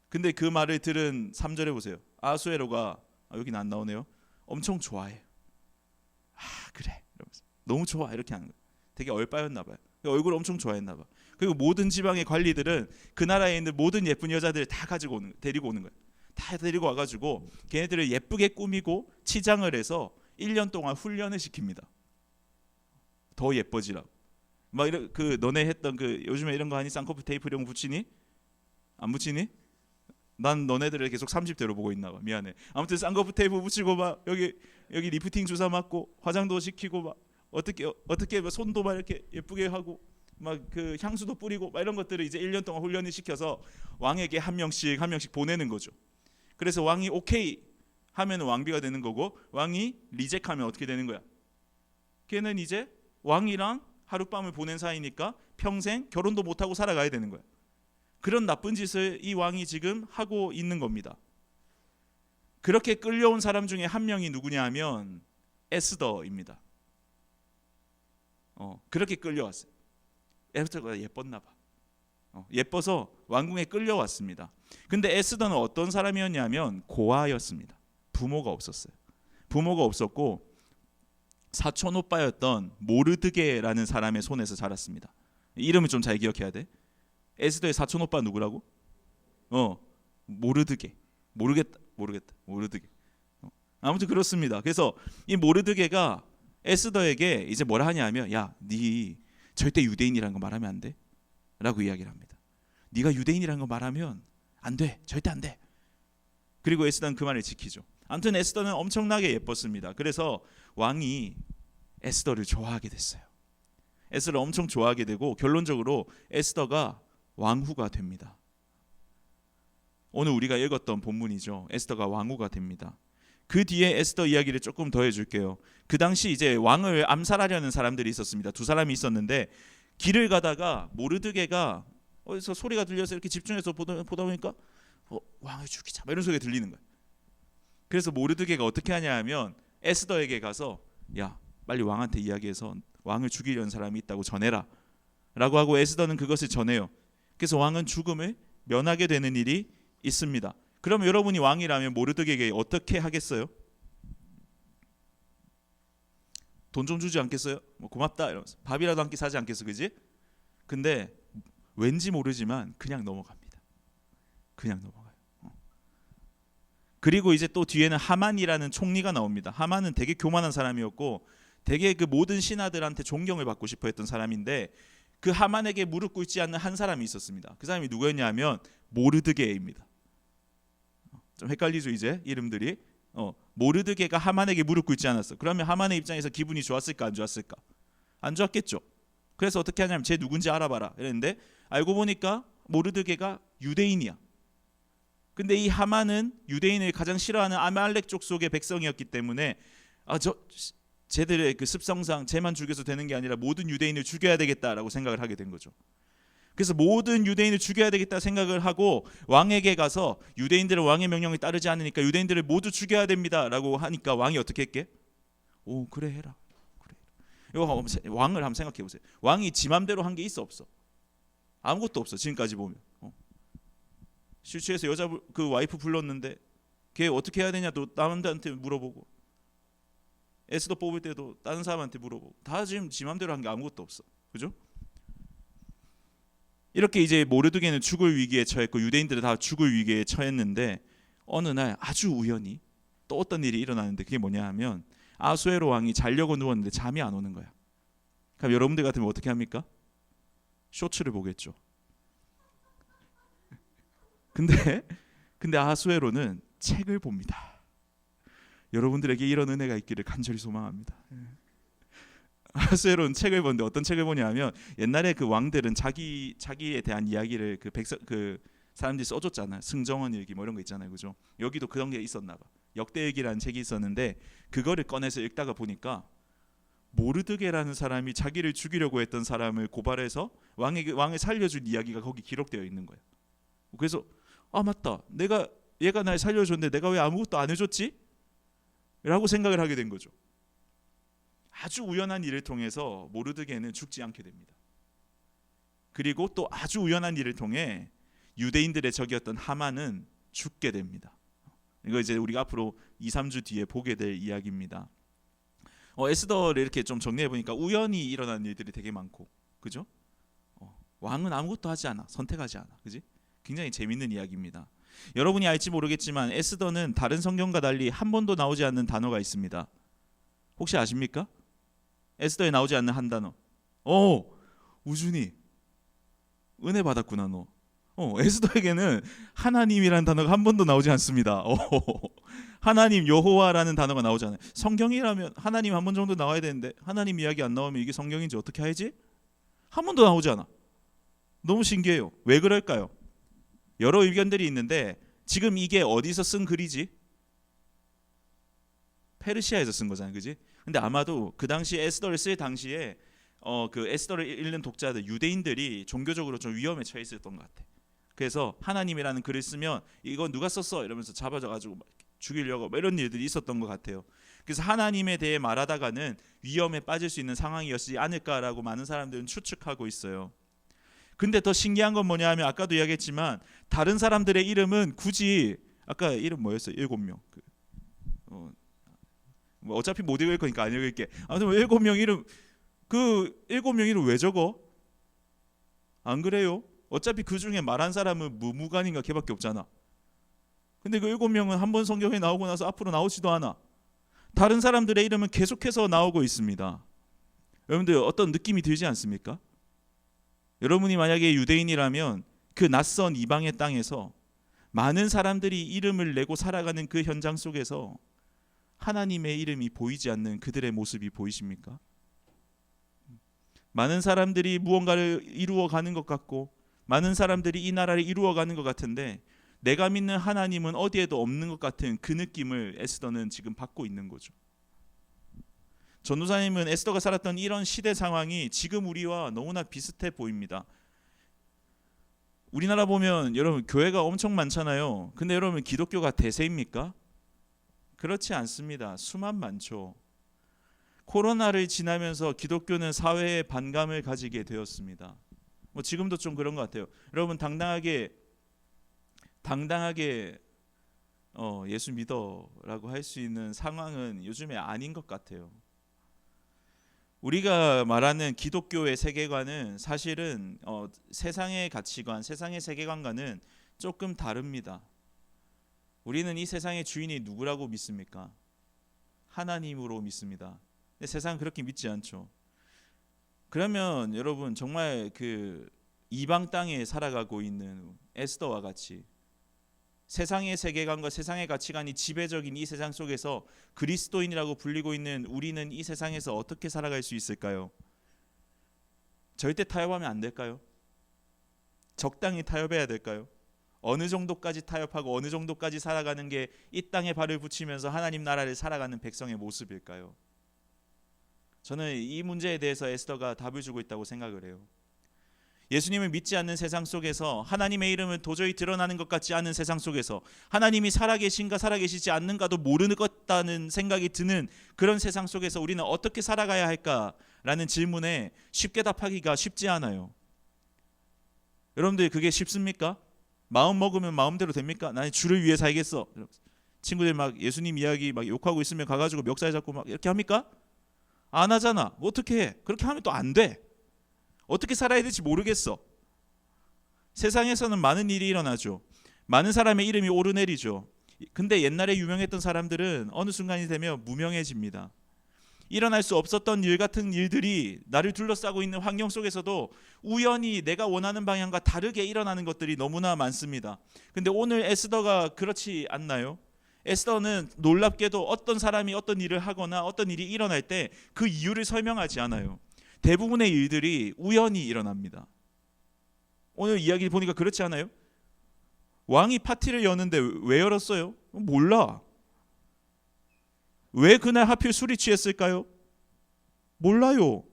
근데 그 말을 들은 3절에 보세요. 아하수에로가 여기는 안 나오네요. 엄청 좋아해. 그래 이러면서 너무 좋아 이렇게 하는 거예요. 되게 얼빠였나 봐요. 얼굴 엄청 좋아했나 봐. 그리고 모든 지방의 관리들은 그 나라에 있는 모든 예쁜 여자들을 다 데리고 오는 거예요. 다 데리고 와가지고 걔네들을 예쁘게 꾸미고 치장을 해서 1년 동안 훈련을 시킵니다. 더 예뻐지라고. 막 이런 그 너네 했던 그 요즘에 이런 거 하니? 쌍꺼풀 테이프 이런 거 붙이니? 안 붙이니? 난 너네들을 계속 30대로 보고 있나 봐. 미안해. 아무튼 쌍꺼풀 테이프 붙이고 막 여기 리프팅 주사 맞고 화장도 시키고 막 어떻게 손도 막 이렇게 예쁘게 하고 막 그 향수도 뿌리고 막 이런 것들을 이제 1년 동안 훈련을 시켜서 왕에게 한 명씩 보내는 거죠. 그래서 왕이 오케이 하면 왕비가 되는 거고 왕이 리젝하면 어떻게 되는 거야? 걔는 이제 왕이랑 하룻밤을 보낸 사이니까 평생 결혼도 못하고 살아가야 되는 거야. 그런 나쁜 짓을 이 왕이 지금 하고 있는 겁니다. 그렇게 끌려온 사람 중에 한 명이 누구냐 하면 에스더입니다. 그렇게 끌려왔어요. 에스더가 예뻤나 봐. 예뻐서 왕궁에 끌려왔습니다. 근데 에스더는 어떤 사람이었냐면 고아였습니다. 부모가 없었어요. 부모가 없었고 사촌 오빠였던 모르드게라는 사람의 손에서 자랐습니다. 이름을 좀 잘 기억해야 돼. 에스더의 사촌 오빠 누구라고? 모르드게. 모르겠다. 모르드게. 아무튼 그렇습니다. 그래서 이 모르드게가 에스더에게 이제 뭐라 하냐면, 야, 네 절대 유대인이라는 거 말하면 안 돼. 라고 이야기를 합니다. 네가 유대인이라는 거 말하면 안 돼. 절대 안 돼. 그리고 에스더는 그 말을 지키죠. 아무튼 에스더는 엄청나게 예뻤습니다. 그래서 왕이 에스더를 좋아하게 됐어요. 에스더를 엄청 좋아하게 되고 결론적으로 에스더가 왕후가 됩니다. 오늘 우리가 읽었던 본문이죠. 에스더가 왕후가 됩니다. 그 뒤에 에스더 이야기를 조금 더 해줄게요. 그 당시 이제 왕을 암살하려는 사람들이 있었습니다. 두 사람이 있었는데 길을 가다가 모르드게가 어디서 소리가 들려서 이렇게 집중해서 보다 보니까 왕을 죽이자 이런 소리가 들리는 거예요. 그래서 모르드게가 어떻게 하냐 하면 에스더에게 가서 야, 빨리 왕한테 이야기해서 왕을 죽이려는 사람이 있다고 전해라 라고 하고 에스더는 그것을 전해요. 그래서 왕은 죽음을 면하게 되는 일이 있습니다. 그럼 여러분이 왕이라면 모르드게에게 어떻게 하겠어요? 돈 좀 주지 않겠어요? 뭐 고맙다 이러면서 밥이라도 한 끼 사지 않겠어, 그지? 근데 왠지 모르지만 그냥 넘어갑니다. 그냥 넘어가요. 그리고 이제 또 뒤에는 하만이라는 총리가 나옵니다. 하만은 되게 교만한 사람이었고 되게 그 모든 신하들한테 존경을 받고 싶어했던 사람인데 그 하만에게 무릎 꿇지 않는 한 사람이 있었습니다. 그 사람이 누구였냐면 모르드게입니다. 좀 헷갈리죠 이제 이름들이. 모르드게가 하만에게 무릎 꿇지 않았어. 그러면 하만의 입장에서 기분이 좋았을까 안 좋았을까? 안 좋았겠죠. 그래서 어떻게 하냐면 쟤 누군지 알아봐라 이랬는데 알고 보니까 모르드게가 유대인이야. 근데 이 하만은 유대인을 가장 싫어하는 아말렉 족속의 백성이었기 때문에 쟤들의 그 습성상 쟤만 죽여서 되는 게 아니라 모든 유대인을 죽여야 되겠다라고 생각을 하게 된 거죠. 그래서 모든 유대인을 죽여야 되겠다 생각을 하고 왕에게 가서 유대인들은 왕의 명령에 따르지 않으니까 유대인들을 모두 죽여야 됩니다라고 하니까 왕이 어떻게 했게? 오, 그래 해라. 그래. 이거 왕을 한번 생각해 보세요. 왕이 지 맘대로 한 게 있어 없어? 아무것도 없어. 지금까지 보면. 술 취해서 여자 그 와이프 불렀는데 걔 어떻게 해야 되냐 또 남한테 물어보고 에스더 뽑을 때도 다른 사람한테 물어보고 다 지금 지 맘대로 한 게 아무것도 없어. 그죠? 이렇게 이제 모르드게는 죽을 위기에 처했고 유대인들은 다 죽을 위기에 처했는데 어느 날 아주 우연히 또 어떤 일이 일어나는데 그게 뭐냐 하면 아수에로 왕이 자려고 누웠는데 잠이 안 오는 거야. 그럼 여러분들 같으면 어떻게 합니까? 쇼츠를 보겠죠. 근데 아수에로는 책을 봅니다. 여러분들에게 이런 은혜가 있기를 간절히 소망합니다. 아수에로는 책을 보는데 어떤 책을 보냐면 옛날에 그 왕들은 자기에 대한 이야기를 그 사람들이 써줬잖아요. 승정원 일기 뭐 이런 거 있잖아요, 그죠? 여기도 그런 게 있었나 봐. 역대일기라는 책이 있었는데 그거를 꺼내서 읽다가 보니까 모르드게라는 사람이 자기를 죽이려고 했던 사람을 고발해서 왕을 살려준 이야기가 거기 기록되어 있는 거예요. 그래서 맞다. 얘가 날 살려줬는데 내가 왜 아무것도 안 해줬지? 라고 생각을 하게 된 거죠. 아주 우연한 일을 통해서 모르드게는 죽지 않게 됩니다. 그리고 또 아주 우연한 일을 통해 유대인들의 적이었던 하만은 죽게 됩니다. 이거 이제 우리가 앞으로 2-3주 뒤에 보게 될 이야기입니다. 에스더를 이렇게 좀 정리해 보니까 우연히 일어난 일들이 되게 많고, 그죠? 왕은 아무것도 하지 않아, 선택하지 않아, 그지? 굉장히 재밌는 이야기입니다. 여러분이 알지 모르겠지만 에스더는 다른 성경과 달리 한 번도 나오지 않는 단어가 있습니다. 혹시 아십니까? 에스더에 나오지 않는 한 단어. 우준이 은혜 받았구나 너. 에스더에게는 하나님이라는 단어가 한 번도 나오지 않습니다. 하나님 여호와라는 단어가 나오지 않아요. 성경이라면 하나님 한 번 정도 나와야 되는데 하나님 이야기 안 나오면 이게 성경인지 어떻게 알지? 한 번도 나오지 않아. 너무 신기해요. 왜 그럴까요? 여러 의견들이 있는데 지금 이게 어디서 쓴 글이지? 페르시아에서 쓴 거잖아요, 그지? 근데 아마도 그 당시 에스더를 쓸 당시에 그 에스더를 읽는 독자들 유대인들이 종교적으로 좀 위험에 처해 있었던 것 같아. 그래서 하나님이라는 글을 쓰면 이거 누가 썼어 이러면서 잡아줘가지고 막 죽이려고 뭐 이런 일들이 있었던 것 같아요. 그래서 하나님에 대해 말하다가는 위험에 빠질 수 있는 상황이었지 않을까라고 많은 사람들은 추측하고 있어요. 근데 더 신기한 건 뭐냐 하면 아까도 이야기했지만 다른 사람들의 이름은 굳이 아까 이름 뭐였어요? 7명. 뭐 어차피 못 읽을 거니까 안 읽을게. 아무튼 7명 이름, 그 7명 이름 왜 적어? 안 그래요? 어차피 그 중에 말한 사람은 무무간인가 걔밖에 없잖아. 근데 그 7명은 한 번 성경에 나오고 나서 앞으로 나오지도 않아. 다른 사람들의 이름은 계속해서 나오고 있습니다. 여러분들 어떤 느낌이 들지 않습니까? 여러분이 만약에 유대인이라면 그 낯선 이방의 땅에서 많은 사람들이 이름을 내고 살아가는 그 현장 속에서 하나님의 이름이 보이지 않는 그들의 모습이 보이십니까? 많은 사람들이 무언가를 이루어가는 것 같고 많은 사람들이 이 나라를 이루어가는 것 같은데 내가 믿는 하나님은 어디에도 없는 것 같은 그 느낌을 에스더는 지금 받고 있는 거죠. 전도사님은 에스더가 살았던 이런 시대 상황이 지금 우리와 너무나 비슷해 보입니다. 우리나라 보면 여러분 교회가 엄청 많잖아요. 근데 여러분 기독교가 대세입니까? 그렇지 않습니다. 수만 많죠. 코로나를 지나면서 기독교는 사회에 반감을 가지게 되었습니다. 뭐 지금도 좀 그런 것 같아요. 여러분 당당하게 예수 믿어라고 할 수 있는 상황은 요즘에 아닌 것 같아요. 우리가 말하는 기독교의 세계관은 사실은 세상의 가치관, 세상의 세계관과는 조금 다릅니다. 우리는 이 세상의 주인이 누구라고 믿습니까? 하나님으로 믿습니다. 근데 세상은 그렇게 믿지 않죠. 그러면 여러분 정말 그 이방 땅에 살아가고 있는 에스더와 같이 세상의 세계관과 세상의 가치관이 지배적인 이 세상 속에서 그리스도인이라고 불리고 있는 우리는 이 세상에서 어떻게 살아갈 수 있을까요? 절대 타협하면 안 될까요? 적당히 타협해야 될까요? 어느 정도까지 타협하고 어느 정도까지 살아가는 게 이 땅에 발을 붙이면서 하나님 나라를 살아가는 백성의 모습일까요? 저는 이 문제에 대해서 에스더가 답을 주고 있다고 생각을 해요. 예수님을 믿지 않는 세상 속에서 하나님의 이름은 도저히 드러나는 것 같지 않은 세상 속에서 하나님이 살아계신가 살아계시지 않는가도 모르는 것 같다는 생각이 드는 그런 세상 속에서 우리는 어떻게 살아가야 할까라는 질문에 쉽게 답하기가 쉽지 않아요. 여러분들 그게 쉽습니까? 마음 먹으면 마음대로 됩니까? 나는 주를 위해 살겠어. 친구들 막 예수님 이야기 막 욕하고 있으면 가가지고 멱살 잡고 막 이렇게 합니까? 안 하잖아. 뭐 어떻게 해? 그렇게 하면 또 안 돼. 어떻게 살아야 될지 모르겠어. 세상에서는 많은 일이 일어나죠. 많은 사람의 이름이 오르내리죠. 근데 옛날에 유명했던 사람들은 어느 순간이 되면 무명해집니다. 일어날 수 없었던 일 같은 일들이 나를 둘러싸고 있는 환경 속에서도 우연히 내가 원하는 방향과 다르게 일어나는 것들이 너무나 많습니다. 근데 오늘 에스더가 그렇지 않나요? 에스더는 놀랍게도 어떤 사람이 어떤 일을 하거나 어떤 일이 일어날 때 그 이유를 설명하지 않아요. 대부분의 일들이 우연히 일어납니다. 오늘 이야기 보니까 그렇지 않아요? 왕이 파티를 여는데 왜 열었어요? 몰라. 왜 그날 하필 술이 취했을까요? 몰라요.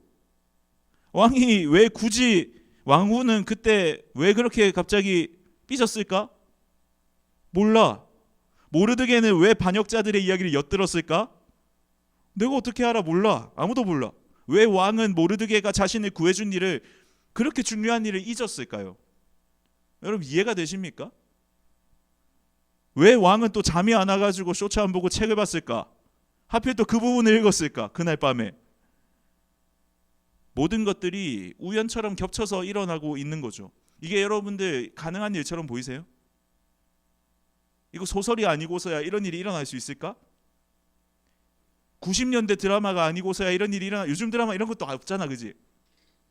왕이 왜 굳이 왕후는 그때 왜 그렇게 갑자기 삐졌을까? 몰라. 모르드게는 왜 반역자들의 이야기를 엿들었을까? 내가 어떻게 알아? 몰라. 아무도 몰라. 왜 왕은 모르드게가 자신을 구해준 일을 그렇게 중요한 일을 잊었을까요? 여러분 이해가 되십니까? 왜 왕은 또 잠이 안 와가지고 쇼츠 안 보고 책을 봤을까? 하필 또 그 부분을 읽었을까? 그날 밤에. 모든 것들이 우연처럼 겹쳐서 일어나고 있는 거죠. 이게 여러분들 가능한 일처럼 보이세요? 이거 소설이 아니고서야 이런 일이 일어날 수 있을까? 90년대 드라마가 아니고서야 이런 일이 일어나. 요즘 드라마 이런 것도 없잖아, 그지?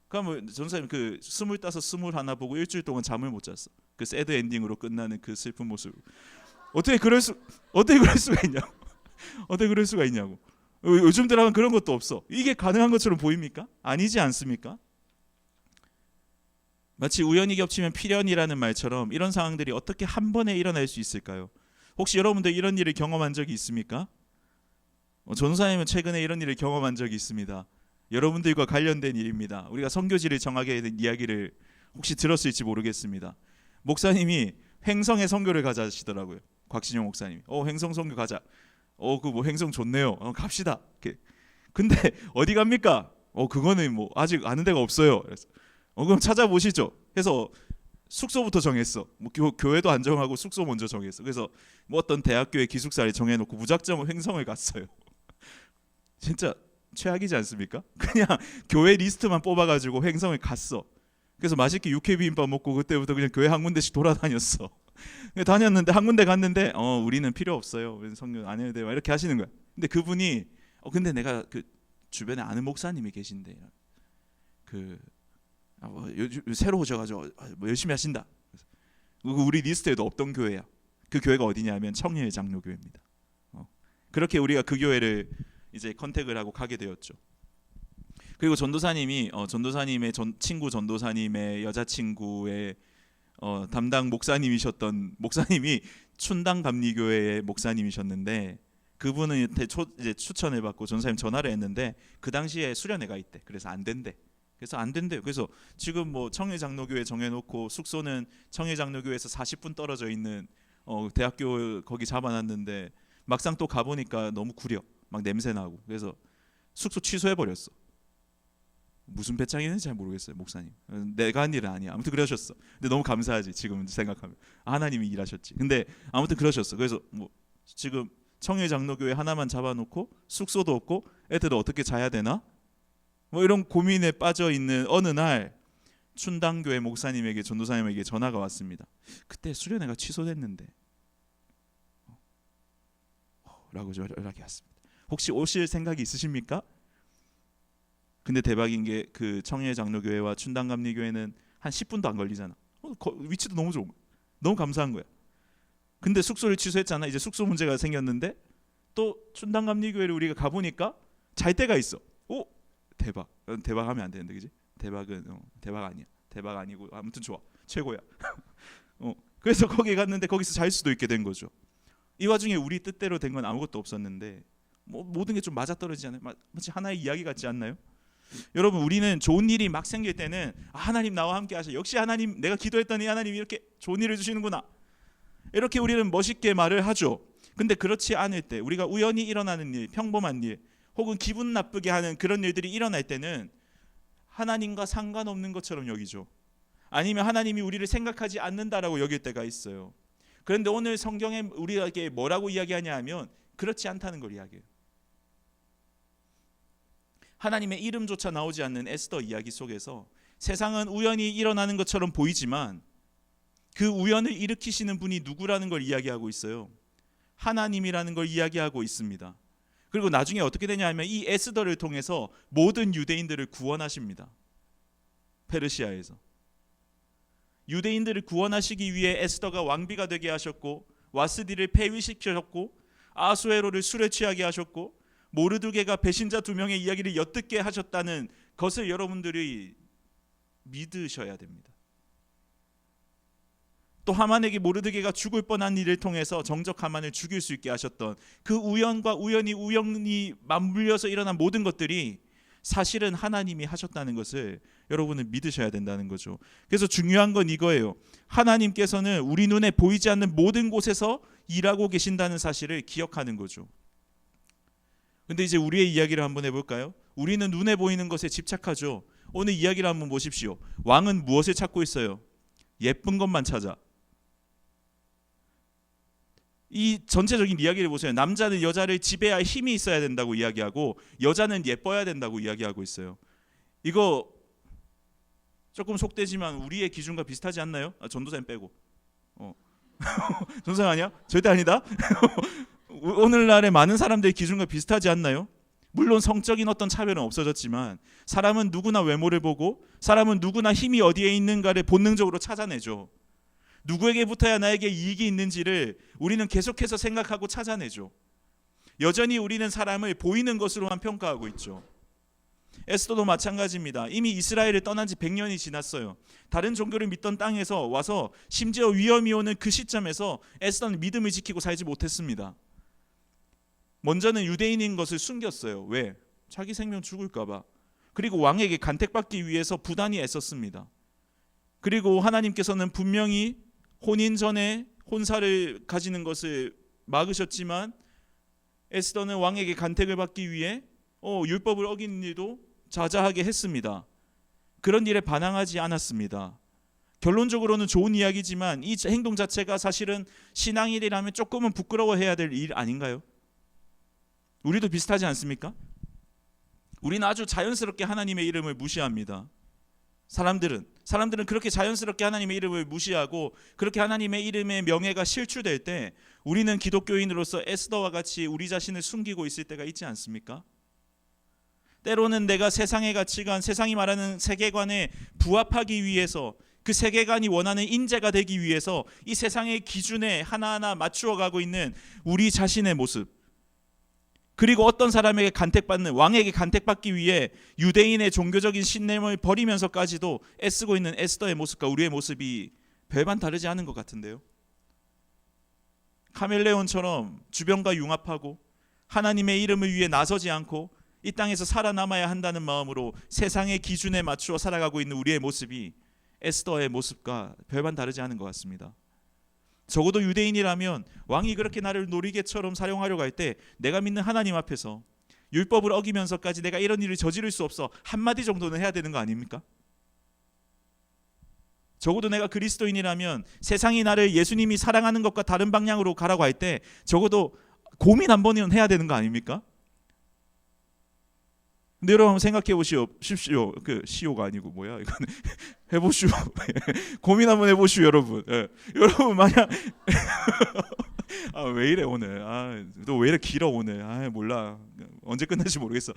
그러면 전사님 그 25, 21 보고 일주일 동안 잠을 못 잤어. 그 새드 엔딩으로 끝나는 그 슬픈 모습. 어떻게 그럴 수가 있냐고. 어떻게 그럴 수가 있냐고. 요즘 드라마는 그런 것도 없어. 이게 가능한 것처럼 보입니까? 아니지 않습니까? 마치 우연히 겹치면 필연이라는 말처럼 이런 상황들이 어떻게 한 번에 일어날 수 있을까요? 혹시 여러분들 이런 일을 경험한 적이 있습니까? 전도사님은 최근에 이런 일을 경험한 적이 있습니다. 여러분들과 관련된 일입니다. 우리가 선교지를 정하게 된 이야기를 혹시 들었을지 모르겠습니다. 목사님이 횡성에 선교를 가자 하시더라고요. 곽신용 목사님이 횡성 선교 가자. 그 뭐 횡성 좋네요. 갑시다. 이렇게. 근데 어디 갑니까? 그거는 뭐 아직 아는 데가 없어요. 그래서 그럼 찾아보시죠. 해서 숙소부터 정했어. 뭐 교회도 안 정하고 숙소 먼저 정했어. 그래서 뭐 어떤 대학교의 기숙사를 정해놓고 무작정 횡성을 갔어요. 진짜 최악이지 않습니까? 그냥 교회 리스트만 뽑아가지고 횡성을 갔어. 그래서 맛있게 육회 비빔밥 먹고 그때부터 그냥 교회 한 군데씩 돌아다녔어. 다녔는데 한 군데 갔는데 우리는 필요 없어요. 성경 안 해도 돼요. 이렇게 하시는 거야. 근데 그분이 근데 내가 그 주변에 아는 목사님이 계신데 요즘 새로 오셔가지고 뭐 열심히 하신다. 우리 리스트에도 없던 교회야. 그 교회가 어디냐면 청년의 장로교회입니다. 그렇게 우리가 그 교회를 이제 컨택을 하고 가게 되었죠. 그리고 전도사님이 전도사님의 친구 전도사님의 여자친구의 담당 목사님이셨던 목사님이 춘당 감리교회의 목사님이셨는데 그분은 이제 추천을 받고 전사님 전화를 했는데 그 당시에 수련회가 있대. 그래서 안 된대. 그래서 지금 뭐 청일장로교회 정해놓고 숙소는 청일장로교회에서 40분 떨어져 있는 대학교 거기 잡아놨는데 막상 또 가보니까 너무 구려. 막 냄새 나고. 그래서 숙소 취소해 버렸어. 무슨 배짱이는지 잘 모르겠어요, 목사님. 내가 한 일은 아니야. 아무튼 그러셨어. 근데 너무 감사하지. 지금 생각하면 하나님이 일하셨지. 근데 아무튼 그러셨어. 그래서 뭐 지금 청일장로교회 하나만 잡아놓고 숙소도 없고 애들은 어떻게 자야 되나? 뭐 이런 고민에 빠져 있는 어느 날 춘당교회 목사님에게 전도사님에게 전화가 왔습니다. 그때 수련회가 취소됐는데 라고 연락이 왔습니다. 혹시 오실 생각이 있으십니까? 근데 대박인 게 그 청일장로교회와 춘당감리교회는 한 10분도 안 걸리잖아. 위치도 너무 좋은 거야. 너무 감사한 거야. 근데 숙소를 취소했잖아. 이제 숙소 문제가 생겼는데 또 춘당감리교회를 우리가 가보니까 잘 데가 있어. 대박. 대박하면 안 되는데, 그지? 대박은 대박 아니야. 대박 아니고 아무튼 좋아. 최고야. 그래서 거기 갔는데 거기서 잘 수도 있게 된 거죠. 이 와중에 우리 뜻대로 된 건 아무것도 없었는데 뭐 모든 게 좀 맞아떨어지지 않아요? 마치 하나의 이야기 같지 않나요? 여러분, 우리는 좋은 일이 막 생길 때는 하나님 나와 함께 하셔. 역시 하나님, 내가 기도했더니 하나님이 이렇게 좋은 일을 주시는구나. 이렇게 우리는 멋있게 말을 하죠. 근데 그렇지 않을 때, 우리가 우연히 일어나는 일, 평범한 일, 혹은 기분 나쁘게 하는 그런 일들이 일어날 때는 하나님과 상관없는 것처럼 여기죠. 아니면 하나님이 우리를 생각하지 않는다라고 여길 때가 있어요. 그런데 오늘 성경에 우리에게 뭐라고 이야기하냐 하면 그렇지 않다는 걸 이야기해요. 하나님의 이름조차 나오지 않는 에스더 이야기 속에서 세상은 우연히 일어나는 것처럼 보이지만 그 우연을 일으키시는 분이 누구라는 걸 이야기하고 있어요. 하나님이라는 걸 이야기하고 있습니다. 그리고 나중에 어떻게 되냐 하면 이 에스더를 통해서 모든 유대인들을 구원하십니다. 페르시아에서 유대인들을 구원하시기 위해 에스더가 왕비가 되게 하셨고, 와스디를 폐위시키셨고, 아수에로를 술에 취하게 하셨고, 모르드게가 배신자 2명의 이야기를 엿듣게 하셨다는 것을 여러분들이 믿으셔야 됩니다. 또 하만에게 모르드게가 죽을 뻔한 일을 통해서 정적 하만을 죽일 수 있게 하셨던 그 우연과 우연이 맞물려서 일어난 모든 것들이 사실은 하나님이 하셨다는 것을 여러분은 믿으셔야 된다는 거죠. 그래서 중요한 건 이거예요. 하나님께서는 우리 눈에 보이지 않는 모든 곳에서 일하고 계신다는 사실을 기억하는 거죠. 근데 이제 우리의 이야기를 한번 해볼까요? 우리는 눈에 보이는 것에 집착하죠. 오늘 이야기를 한번 보십시오. 왕은 무엇을 찾고 있어요? 예쁜 것만 찾아. 이 전체적인 이야기를 보세요. 남자는 여자를 지배할 힘이 있어야 된다고 이야기하고, 여자는 예뻐야 된다고 이야기하고 있어요. 이거 조금 속되지만 우리의 기준과 비슷하지 않나요? 전도사님 빼고. 전도사님 아니야? 절대 아니다. 오늘날의 많은 사람들의 기준과 비슷하지 않나요? 물론 성적인 어떤 차별은 없어졌지만 사람은 누구나 외모를 보고, 사람은 누구나 힘이 어디에 있는가를 본능적으로 찾아내죠. 누구에게 붙어야 나에게 이익이 있는지를 우리는 계속해서 생각하고 찾아내죠. 여전히 우리는 사람을 보이는 것으로만 평가하고 있죠. 에스더도 마찬가지입니다. 이미 이스라엘을 떠난 지 100년이 지났어요. 다른 종교를 믿던 땅에서 와서 심지어 위험이 오는 그 시점에서 에스더는 믿음을 지키고 살지 못했습니다. 먼저는 유대인인 것을 숨겼어요. 왜? 자기 생명 죽을까 봐. 그리고 왕에게 간택받기 위해서 부단히 애썼습니다. 그리고 하나님께서는 분명히 혼인 전에 혼사를 가지는 것을 막으셨지만 에스더는 왕에게 간택을 받기 위해 율법을 어기는 일도 자자하게 했습니다. 그런 일에 반항하지 않았습니다. 결론적으로는 좋은 이야기지만 이 행동 자체가 사실은 신앙인이라면 조금은 부끄러워해야 될 일 아닌가요? 우리도 비슷하지 않습니까? 우리는 아주 자연스럽게 하나님의 이름을 무시합니다. 사람들은 그렇게 자연스럽게 하나님의 이름을 무시하고 그렇게 하나님의 이름의 명예가 실추될 때 우리는 기독교인으로서 에스더와 같이 우리 자신을 숨기고 있을 때가 있지 않습니까? 때로는 내가 세상의 가치관, 세상이 말하는 세계관에 부합하기 위해서, 그 세계관이 원하는 인재가 되기 위해서 이 세상의 기준에 하나하나 맞추어 가고 있는 우리 자신의 모습, 그리고 어떤 사람에게 간택받는, 왕에게 간택받기 위해 유대인의 종교적인 신념을 버리면서까지도 애쓰고 있는 에스더의 모습과 우리의 모습이 별반 다르지 않은 것 같은데요. 카멜레온처럼 주변과 융합하고 하나님의 이름을 위해 나서지 않고 이 땅에서 살아남아야 한다는 마음으로 세상의 기준에 맞추어 살아가고 있는 우리의 모습이 에스더의 모습과 별반 다르지 않은 것 같습니다. 적어도 유대인이라면 왕이 그렇게 나를 놀이개처럼 사용하려고 할 때 내가 믿는 하나님 앞에서 율법을 어기면서까지 내가 이런 일을 저지를 수 없어 한마디 정도는 해야 되는 거 아닙니까? 적어도 내가 그리스도인이라면 세상이 나를 예수님이 사랑하는 것과 다른 방향으로 가라고 할 때 적어도 고민 한 번은 해야 되는 거 아닙니까? 근데 여러분 한번 생각해 보십시오. 그 시오가 아니고 뭐야 이거는 해보시오. 고민 한번 해보시오 여러분. 예. 여러분 만약 왜 이래 오늘? 너 왜 이래 길어 오늘? 몰라. 언제 끝날지 모르겠어.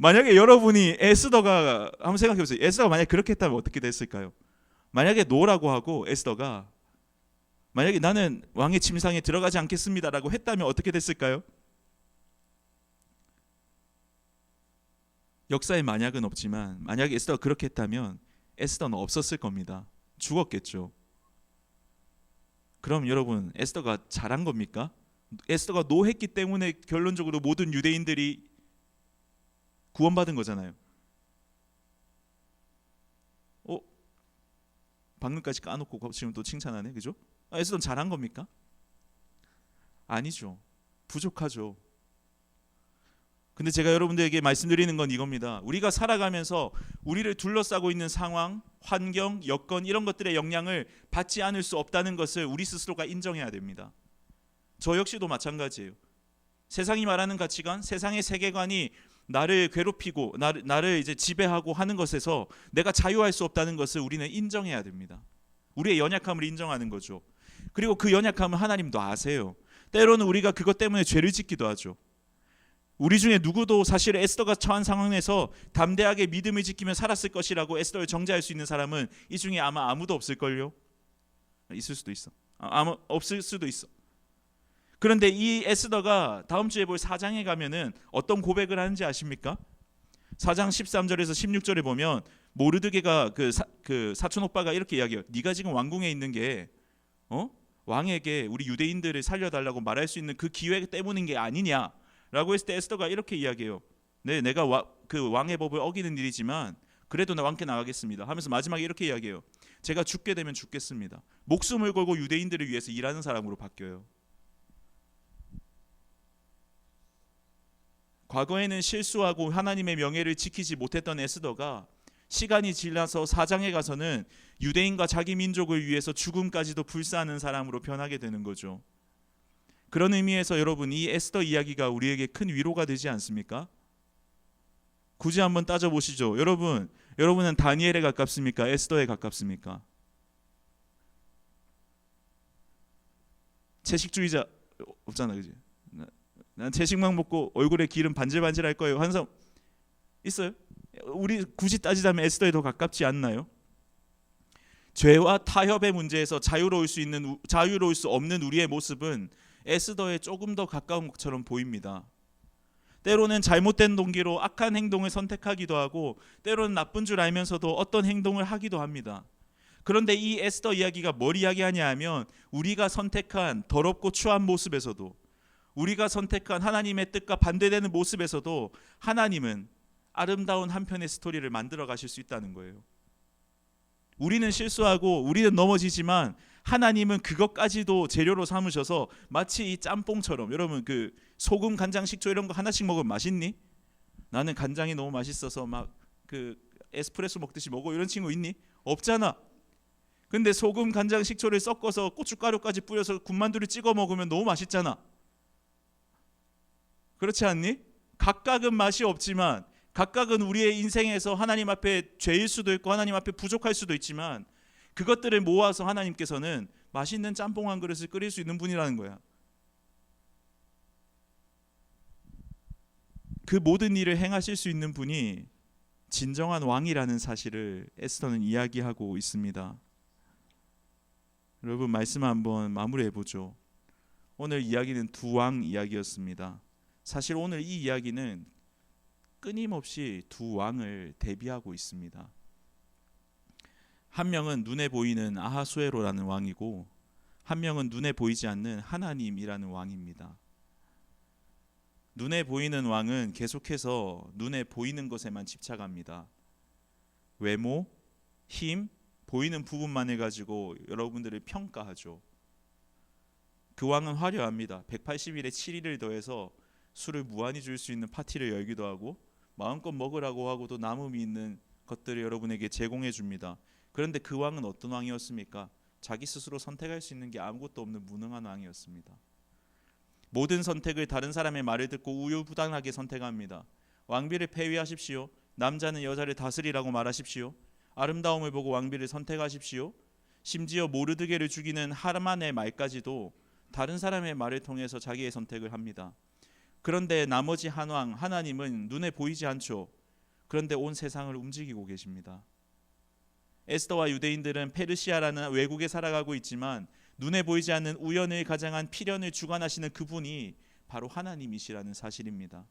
만약에 여러분이 에스더가 한번 생각해 보세요. 에스더가 만약 그렇게 했다면 어떻게 됐을까요? 만약에 노라고 하고 에스더가 만약에 나는 왕의 침상에 들어가지 않겠습니다라고 했다면 어떻게 됐을까요? 역사에 만약은 없지만 만약에 에스더가 그렇게 했다면 에스더는 없었을 겁니다. 죽었겠죠. 그럼 여러분 에스더가 잘한 겁니까? 에스더가 노했기 때문에 결론적으로 모든 유대인들이 구원받은 거잖아요. 방금까지 까놓고 지금 또 칭찬하네, 그죠? 에스더는 잘한 겁니까? 아니죠. 부족하죠. 근데 제가 여러분들에게 말씀드리는 건 이겁니다. 우리가 살아가면서 우리를 둘러싸고 있는 상황, 환경, 여건 이런 것들의 영향을 받지 않을 수 없다는 것을 우리 스스로가 인정해야 됩니다. 저 역시도 마찬가지예요. 세상이 말하는 가치관, 세상의 세계관이 나를 괴롭히고 나를 이제 지배하고 하는 것에서 내가 자유할 수 없다는 것을 우리는 인정해야 됩니다. 우리의 연약함을 인정하는 거죠. 그리고 그 연약함을 하나님도 아세요. 때로는 우리가 그것 때문에 죄를 짓기도 하죠. 우리 중에 누구도 사실 에스더가 처한 상황에서 담대하게 믿음을 지키며 살았을 것이라고 에스더를 정죄할 수 있는 사람은 이 중에 아마 아무도 없을걸요. 있을 수도 있어. 없을 수도 있어. 그런데 이 에스더가 다음 주에 볼 4장에 가면은 어떤 고백을 하는지 아십니까? 4장 13절에서 16절에 보면 모르드게가 그 사촌 오빠가 이렇게 이야기해요. 네가 지금 왕궁에 있는 게 왕에게 우리 유대인들을 살려달라고 말할 수 있는 그 기회 때문인 게 아니냐 라고 했을 때 에스더가 이렇게 이야기해요. 네, 내가 그 왕의 법을 어기는 일이지만 그래도 나 왕께 나가겠습니다 하면서 마지막에 이렇게 이야기해요. 제가 죽게 되면 죽겠습니다. 목숨을 걸고 유대인들을 위해서 일하는 사람으로 바뀌어요. 과거에는 실수하고 하나님의 명예를 지키지 못했던 에스더가 시간이 지나서 4장에 가서는 유대인과 자기 민족을 위해서 죽음까지도 불사하는 사람으로 변하게 되는 거죠. 그런 의미에서 여러분 이 에스더 이야기가 우리에게 큰 위로가 되지 않습니까? 굳이 한번 따져보시죠. 여러분은 다니엘에 가깝습니까? 에스더에 가깝습니까? 채식주의자 없잖아, 그지? 난 채식만 먹고 얼굴에 기름 반질반질할 거예요. 한 사람 있어요? 우리 굳이 따지자면 에스더에 더 가깝지 않나요? 죄와 타협의 문제에서 자유로울 수 없는 우리의 모습은 에스더에 조금 더 가까운 것처럼 보입니다. 때로는 잘못된 동기로 악한 행동을 선택하기도 하고 때로는 나쁜 줄 알면서도 어떤 행동을 하기도 합니다. 그런데 이 에스더 이야기가 뭘 이야기하냐 하면 우리가 선택한 더럽고 추한 모습에서도 우리가 선택한 하나님의 뜻과 반대되는 모습에서도 하나님은 아름다운 한 편의 스토리를 만들어 가실 수 있다는 거예요. 우리는 실수하고 우리는 넘어지지만 하나님은 그것까지도 재료로 삼으셔서 마치 이 짬뽕처럼, 여러분 그 소금, 간장, 식초 이런 거 하나씩 먹으면 맛있니? 나는 간장이 너무 맛있어서 막 그 에스프레소 먹듯이 먹어 이런 친구 있니? 없잖아. 근데 소금, 간장, 식초를 섞어서 고춧가루까지 뿌려서 군만두를 찍어 먹으면 너무 맛있잖아. 그렇지 않니? 각각은 맛이 없지만, 각각은 우리의 인생에서 하나님 앞에 죄일 수도 있고 하나님 앞에 부족할 수도 있지만, 그것들을 모아서 하나님께서는 맛있는 짬뽕 한 그릇을 끓일 수 있는 분이라는 거야. 그 모든 일을 행하실 수 있는 분이 진정한 왕이라는 사실을 에스더는 이야기하고 있습니다. 여러분, 말씀 한번 마무리해 보죠. 오늘 이야기는 두 왕 이야기였습니다. 사실 오늘 이 이야기는 끊임없이 두 왕을 대비하고 있습니다. 한 명은 눈에 보이는 아하수에로라는 왕이고, 한 명은 눈에 보이지 않는 하나님이라는 왕입니다. 눈에 보이는 왕은 계속해서 눈에 보이는 것에만 집착합니다. 외모, 힘, 보이는 부분만을 가지고 여러분들을 평가하죠. 그 왕은 화려합니다. 180일에 7일을 더해서 술을 무한히 줄 수 있는 파티를 열기도 하고, 마음껏 먹으라고 하고도 남음이 있는 것들을 여러분에게 제공해 줍니다. 그런데 그 왕은 어떤 왕이었습니까? 자기 스스로 선택할 수 있는 게 아무것도 없는 무능한 왕이었습니다. 모든 선택을 다른 사람의 말을 듣고 우유부단하게 선택합니다. 왕비를 폐위하십시오. 남자는 여자를 다스리라고 말하십시오. 아름다움을 보고 왕비를 선택하십시오. 심지어 모르드게를 죽이는 하만의 말까지도 다른 사람의 말을 통해서 자기의 선택을 합니다. 그런데 나머지 한 왕, 하나님은 눈에 보이지 않죠. 그런데 온 세상을 움직이고 계십니다. 에스더와 유대인들은 페르시아라는 외국에 살아가고 있지만 눈에 보이지 않는 우연을 가장한 필연을 주관하시는 그분이 바로 하나님이시라는 사실입니다.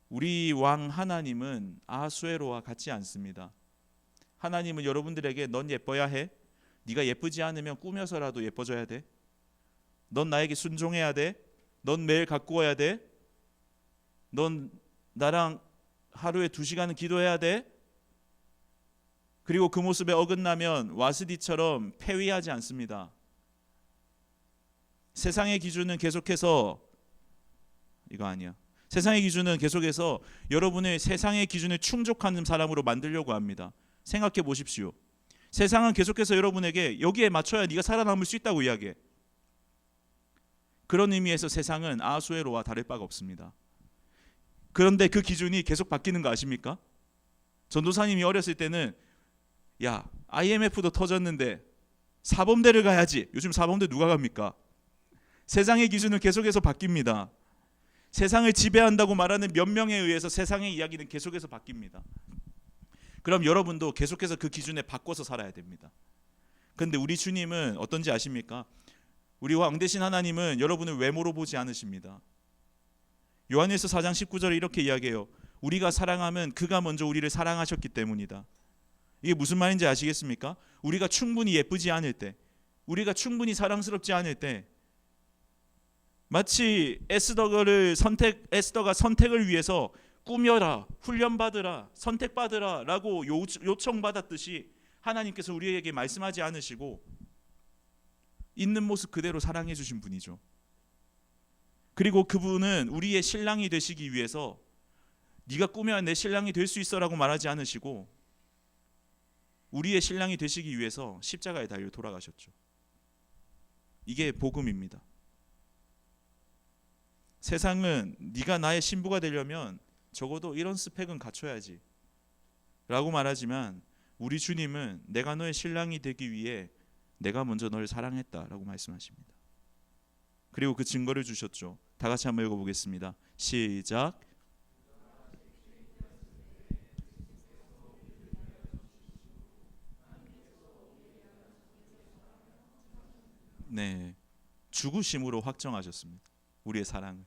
우리 왕 하나님은 아하수에로와 같지 않습니다. 하나님은 여러분들에게 넌 예뻐야 해. 네가 예쁘지 않으면 꾸며서라도 예뻐져야 돼. 넌 나에게 순종해야 돼. 넌 매일 갖고 와야 돼. 넌 나랑 하루에 2시간은 기도해야 돼. 그리고 그 모습에 어긋나면 와스디처럼 폐위하지 않습니다. 세상의 기준은 계속해서 이거 아니야. 세상의 기준은 계속해서 여러분의 세상의 기준을 충족하는 사람으로 만들려고 합니다. 생각해 보십시오. 세상은 계속해서 여러분에게 여기에 맞춰야 네가 살아남을 수 있다고 이야기해. 그런 의미에서 세상은 아하수에로와 다를 바가 없습니다. 그런데 그 기준이 계속 바뀌는 거 아십니까? 전도사님이 어렸을 때는 야, IMF도 터졌는데 사범대를 가야지. 요즘 사범대 누가 갑니까? 세상의 기준은 계속해서 바뀝니다. 세상을 지배한다고 말하는 몇 명에 의해서 세상의 이야기는 계속해서 바뀝니다. 그럼 여러분도 계속해서 그 기준에 바꿔서 살아야 됩니다. 그런데 우리 주님은 어떤지 아십니까? 우리 왕 대신 하나님은 여러분을 외모로 보지 않으십니다. 요한일서 4장 19절에 이렇게 이야기해요. 우리가 사랑하면 그가 먼저 우리를 사랑하셨기 때문이다. 이게 무슨 말인지 아시겠습니까? 우리가 충분히 예쁘지 않을 때, 우리가 충분히 사랑스럽지 않을 때, 마치 에스더가 선택을 위해서 꾸며라, 훈련받으라, 선택받으라 라고 요청받았듯이 하나님께서 우리에게 말씀하지 않으시고 있는 모습 그대로 사랑해 주신 분이죠. 그리고 그분은 우리의 신랑이 되시기 위해서 네가 꾸며야 내 신랑이 될 수 있어 라고 말하지 않으시고 우리의 신랑이 되시기 위해서 십자가에 달려 돌아가셨죠. 이게 복음입니다. 세상은 네가 나의 신부가 되려면 적어도 이런 스펙은 갖춰야지 라고 말하지만 우리 주님은 내가 너의 신랑이 되기 위해 내가 먼저 너를 사랑했다라고 말씀하십니다. 그리고 그 증거를 주셨죠. 다 같이 한번 읽어보겠습니다. 시작. 네, 죽으심으로 확정하셨습니다. 우리의 사랑을.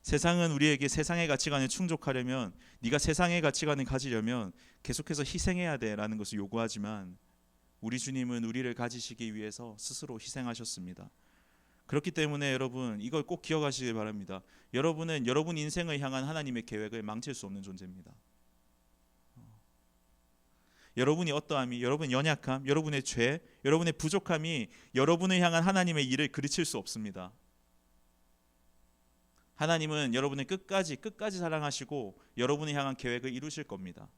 세상은 우리에게 세상의 가치관을 충족하려면, 네가 세상의 가치관을 가지려면 계속해서 희생해야 돼라는 것을 요구하지만 우리 주님은 우리를 가지시기 위해서 스스로 희생하셨습니다. 그렇기 때문에 여러분 이걸 꼭 기억하시길 바랍니다. 여러분은 여러분 인생을 향한 하나님의 계획을 망칠 수 없는 존재입니다. 여러분이 어떠함이, 여러분의 연약함, 여러분의 죄, 여러분의 부족함이 여러분을 향한 하나님의 일을 그르칠 수 없습니다. 하나님은 여러분을 끝까지 사랑하시고 여러분을 향한 계획을 이루실 겁니다.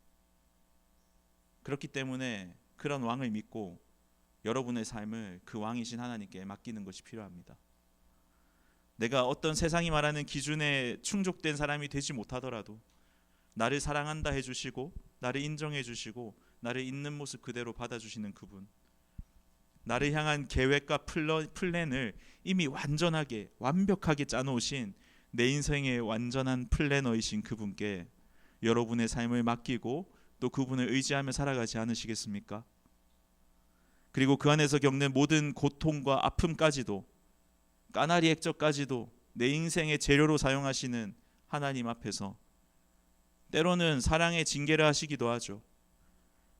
그렇기 때문에 그런 왕을 믿고 여러분의 삶을 그 왕이신 하나님께 맡기는 것이 필요합니다. 내가 어떤 세상이 말하는 기준에 충족된 사람이 되지 못하더라도 나를 사랑한다 해주시고 나를 인정해 주시고 나를 있는 모습 그대로 받아주시는 그분, 나를 향한 계획과 플랜을 이미 완벽하게 짜놓으신 내 인생의 완전한 플래너이신 그분께 여러분의 삶을 맡기고 또 그분을 의지하며 살아가지 않으시겠습니까? 그리고 그 안에서 겪는 모든 고통과 아픔까지도, 까나리 액젓까지도 내 인생의 재료로 사용하시는 하나님 앞에서 때로는 사랑의 징계를 하시기도 하죠.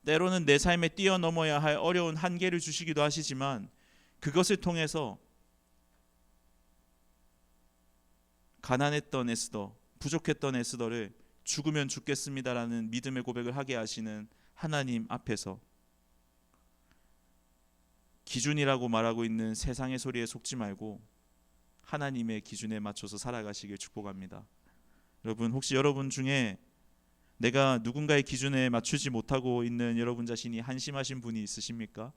때로는 내 삶에 뛰어넘어야 할 어려운 한계를 주시기도 하시지만 그것을 통해서 가난했던 에스더, 부족했던 에스더를 죽으면 죽겠습니다라는 믿음의 고백을 하게 하시는 하나님 앞에서 기준이라고 말하고 있는 세상의 소리에 속지 말고 하나님의 기준에 맞춰서 살아가시길 축복합니다. 여러분, 혹시 여러분 중에 내가 누군가의 기준에 맞추지 못하고 있는 여러분 자신이 한심하신 분이 있으십니까?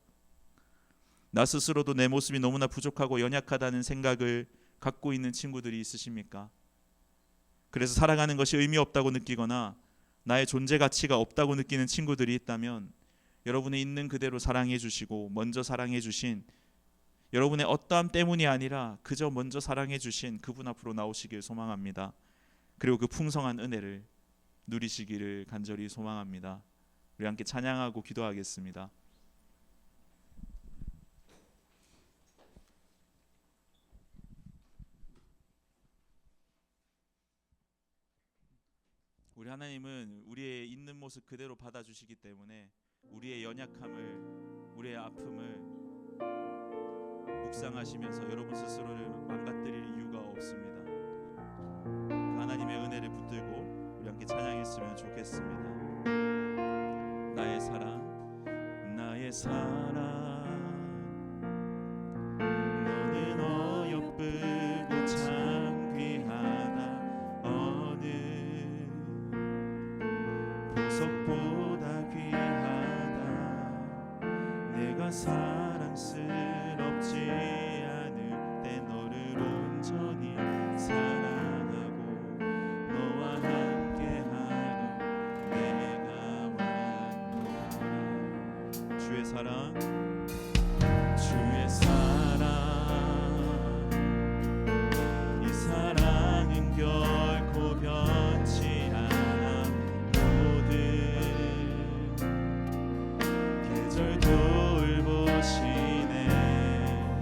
나 스스로도 내 모습이 너무나 부족하고 연약하다는 생각을 갖고 있는 친구들이 있으십니까? 그래서 살아가는 것이 의미 없다고 느끼거나 나의 존재 가치가 없다고 느끼는 친구들이 있다면 여러분의 있는 그대로 사랑해 주시고 먼저 사랑해 주신, 여러분의 어떠함 때문이 아니라 그저 먼저 사랑해 주신 그분 앞으로 나오시길 소망합니다. 그리고 그 풍성한 은혜를 누리시기를 간절히 소망합니다. 우리 함께 찬양하고 기도하겠습니다. 우리 하나님은 우리의 있는 모습 그대로 받아주시기 때문에 우리의 연약함을, 우리의 아픔을 묵상하시면서 여러분 스스로를 망가뜨릴 이유가 없습니다. 그 하나님의 은혜를 붙들고 우리 함께 찬양했으면 좋겠습니다. 나의 사랑, 나의 사랑, 너는 어여쁘고 참 귀하다. 어느 보석보다 귀하다. 내가 사랑스럽지 않을 때 너를 온전히 사랑하고 너와 함께하려 내가 왔노라. 주의 사랑, 주의 사랑, 이 사랑은 결코 변치 않아. 모든 계절 돌보시네.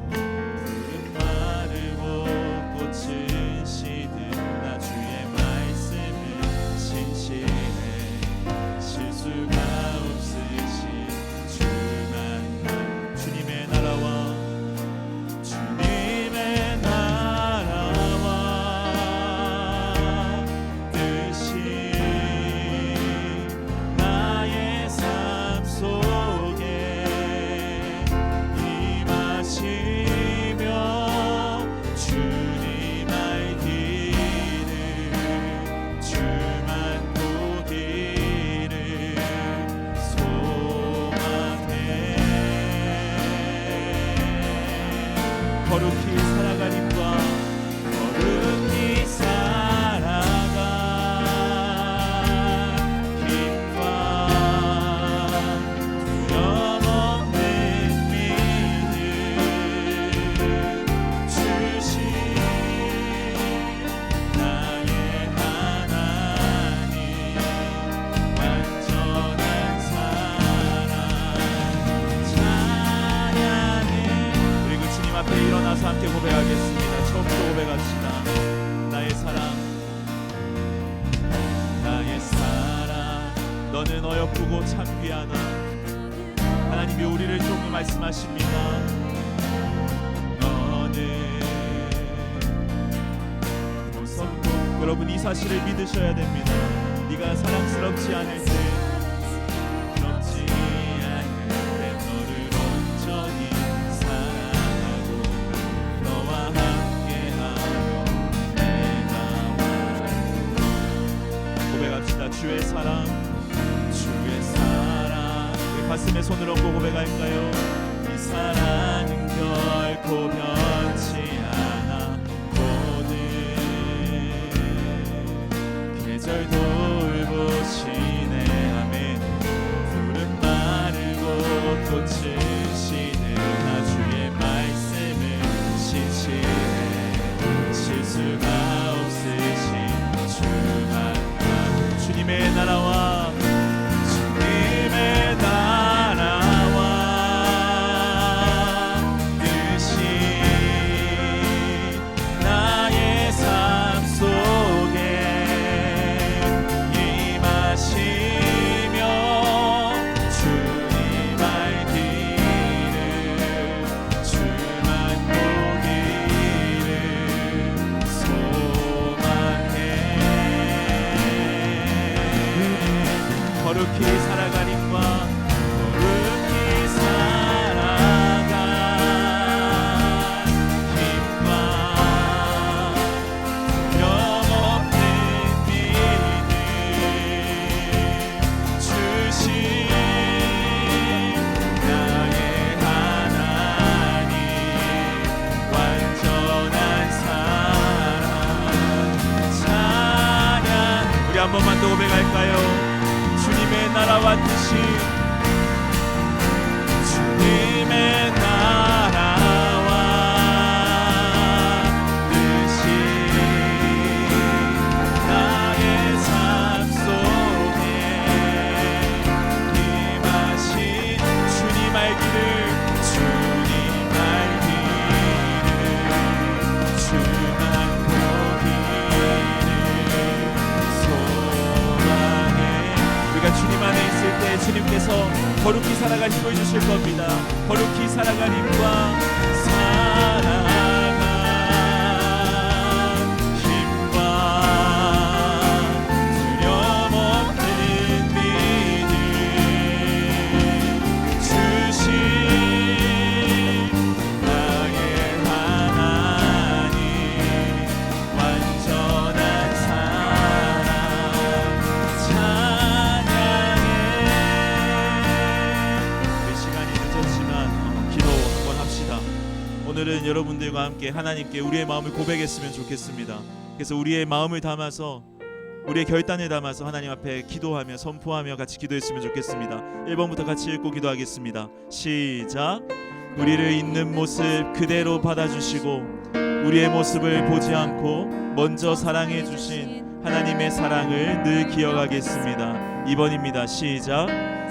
푸른 마르고 꽃은 시든 나 주의 말씀은 신실해. 실수가 없으신 주만만. 주님의 나라와 뜻이 나의 삶 속에 임하시며 주님 알기를, 주만 보기를 소망해. 거룩히 살아가림과 거룩히 살아가 힘과 두려움없는 믿음 주신 나의 하나님, 완전한 사랑 찬양해. 그리고 주님 앞에 일어나서 함께 고백하겠습니다. 처음부터 고백합시다. 나의 사랑, 나의 사랑, 너는 어여쁘고 참 귀하다. 하나님이 우리를 조금 말씀하십니다. 너는 보석도. 여러분, 이 사실을 믿으셔야 됩니다. 네가 사랑스럽지 않을 때, 부럽지 주님의 손을 얹고 고백할까요? 이 사랑은 결코 변치 않아 모든 계절 돌보시네. 아멘. 푸른 마르고 꽃을 시드나 주의 말씀을 시치네. 실수가 없으신 주만. 주님의 나라와 주님의 나라와 뜻이 나의 삶 속에 임하시며 주님 알기를 주만 보기를 소망해. 거룩히 살아가림과 거룩히 살아가 힘과 영없는 믿음 주신 나의 하나님 완전한 사랑 찬양. 우리 한 번만 더 고백할까요? 주님의 나라와 뜻이 주님의 나라와 뜻이 나의 삶 속에 임하신 주님 알기를 주님 알기를 주만 보기를 소망해. 우리가 주님 안에 있을 때 주님께서 거룩히 살아갈 힘을 주실 겁니다. 거룩히 살아갈 힘과 살아갈 힘과 두려움 없는 믿음 주신 나의 하나님 완전한 사랑 찬양해. 우리 시간이 늦었지만 기도 한번 합시다. 오늘은 여러분들과 함께 하나님께 우리의 마음을 고백했으면 좋겠습니다. 그래서 우리의 마음을 담아서 우리의 결단을 담아서 하나님 앞에 기도하며 선포하며 같이 기도했으면 좋겠습니다. 1번부터 같이 읽고 기도하겠습니다. 시작. 우리를 있는 모습 그대로 받아주시고 우리의 모습을 보지 않고 먼저 사랑해 주신 하나님의 사랑을 늘 기억하겠습니다. 2번입니다. 시작.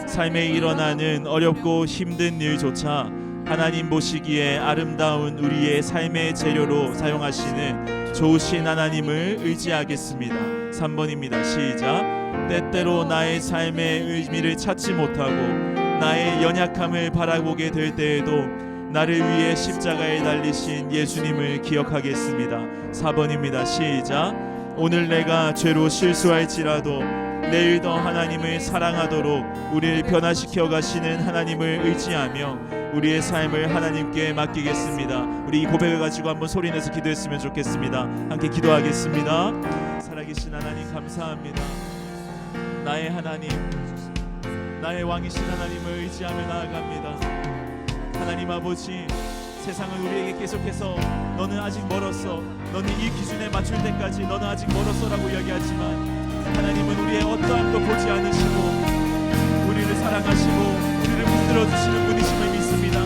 삶에 일어나는 어렵고 힘든 일조차 하나님 보시기에 아름다운 우리의 삶의 재료로 사용하시는 좋으신 하나님을 의지하겠습니다. 3번입니다. 시작. 때때로 나의 삶의 의미를 찾지 못하고 나의 연약함을 바라보게 될 때에도 나를 위해 십자가에 달리신 예수님을 기억하겠습니다. 4번입니다. 시작. 오늘 내가 죄로 실수할지라도 내일 더 하나님을 사랑하도록 우리를 변화시켜 가시는 하나님을 의지하며 우리의 삶을 하나님께 맡기겠습니다. 우리 이 고백을 가지고 한번 소리내서 기도했으면 좋겠습니다. 함께 기도하겠습니다. 살아계신 하나님 감사합니다. 나의 하나님, 나의 왕이신 하나님을 의지하며 나아갑니다. 하나님 아버지, 세상은 우리에게 계속해서 너는 아직 멀었어, 너는 이 기준에 맞출 때까지 너는 아직 멀었어라고 이야기하지만 하나님은 우리의 어떠함도 보지 않으시고 우리를 사랑하시고 우리를 붙들어주시는 분이심을 믿습니다.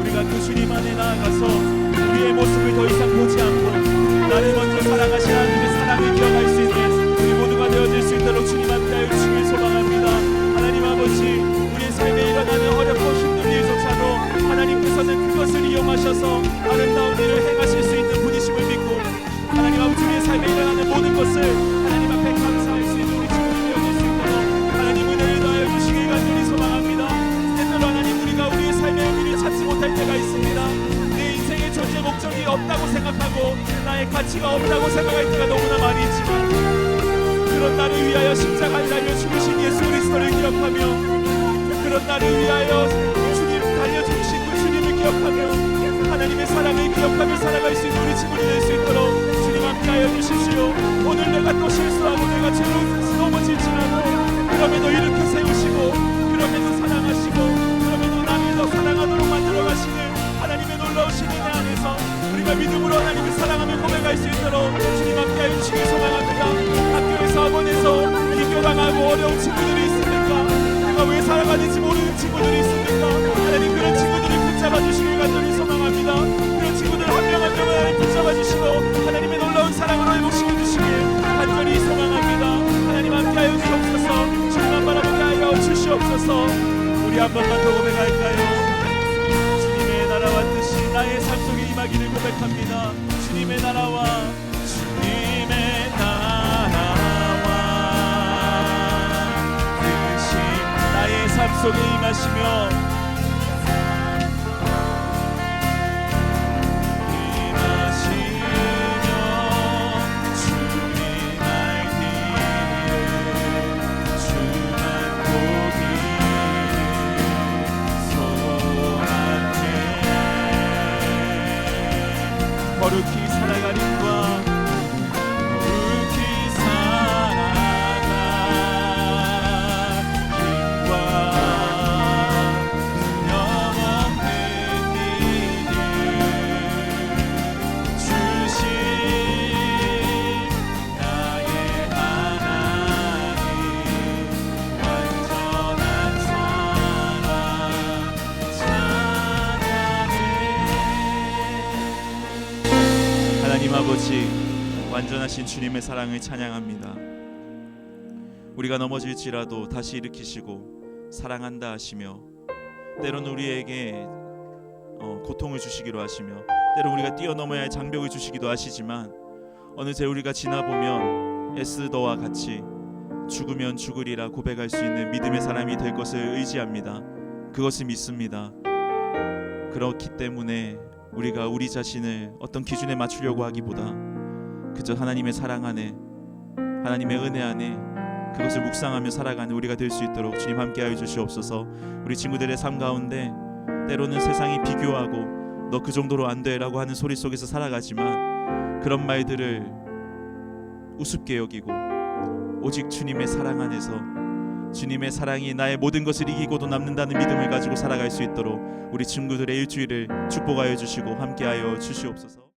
우리가 그 주님 안에 나아가서 우리의 모습을 더 이상 보지 않고 나를 먼저 사랑하신 하나님의 사랑을 기억할 수 있는 우리 모두가 되어질 수 있도록 주님 앞에 하여 주시길 소망합니다. 하나님 아버지, 우리의 삶에 일어나는 어렵고 힘든 일조차도 하나님께서는 그것을 이용하셔서 아름다운 일을 행하실 수 있는 분이심을 믿고 하나님 아버지, 우리의 삶에 일어나는 모든 것을 하나님 앞에 감사할 수 있는 우리 친구들이 되어질 수 있도록 하나님 은혜를 더하여 주시길 간절히 소망합니다. 때때로 하나님, 우리가 우리의 삶의 의미를 찾지 못할 때가 있습니다. 내 인생의 존재 목적이 없다고 생각하고 나의 가치가 없다고 생각할 때가 너무나 많이 있지만 그런 나를 위하여 십자가에 달려 죽으신 예수 그리스도를 기억하며 그런 나를 위하여 주님 달려 죽으신 그 주님을 기억하며 하나님의 사랑을 기억하며 살아갈 수 있는 우리 친구들이 될 수 있도록 주님 함께하여 주십시오. 오늘 내가 또 실수하고 내가 죄로 넘어질지라도 그럼에도 일으켜 세우시고 그럼에도 사랑하시고 어려운 친구들이 있습니까? 내가 왜 살아가는지 모르는 친구들이 있습니까? 하나님 그런 친구들을 붙잡아 주시길 간절히 소망합니다. 그런 친구들 한 명 한 명을 하나님 붙잡아 주시고 하나님의 놀라운 사랑으로 회복시켜 주시길 간절히 소망합니다. 하나님 함께하여 주옵소서. 주님만 바라보게 하여 주시옵소서. 우리 한 번만 더 고백할까요? 주님의 나라와 뜻이 나의 삶 속에 임하기를 고백합니다. 주님의 나라와 주님의 나라와 뜻이 나의 삶 속에 임하시며 거룩히 살아가림과 거룩히 살아가림과 영원한 믿음 주신 나의 하나님 완전한 사랑 찬양해. 하나님 아버지, 완전하신 주님의 사랑을 찬양합니다. 우리가 넘어질지라도 다시 일으키시고 사랑한다 하시며 때로는 우리에게 고통을 주시기로 하시며 때로 우리가 뛰어넘어야 할 장벽을 주시기도 하시지만 어느새 우리가 지나보면 에스더와 같이 죽으면 죽으리라 고백할 수 있는 믿음의 사람이 될 것을 의지합니다. 그것을 믿습니다. 그렇기 때문에 우리가 우리 자신을 어떤 기준에 맞추려고 하기보다 그저 하나님의 사랑 안에 하나님의 은혜 안에 그것을 묵상하며 살아가는 우리가 될 수 있도록 주님 함께하여 주시옵소서. 우리 친구들의 삶 가운데 때로는 세상이 비교하고 너 그 정도로 안 돼라고 하는 소리 속에서 살아가지만 그런 말들을 우습게 여기고 오직 주님의 사랑 안에서 주님의 사랑이 나의 모든 것을 이기고도 남는다는 믿음을 가지고 살아갈 수 있도록 우리 친구들의 일주일을 축복하여 주시고 함께하여 주시옵소서.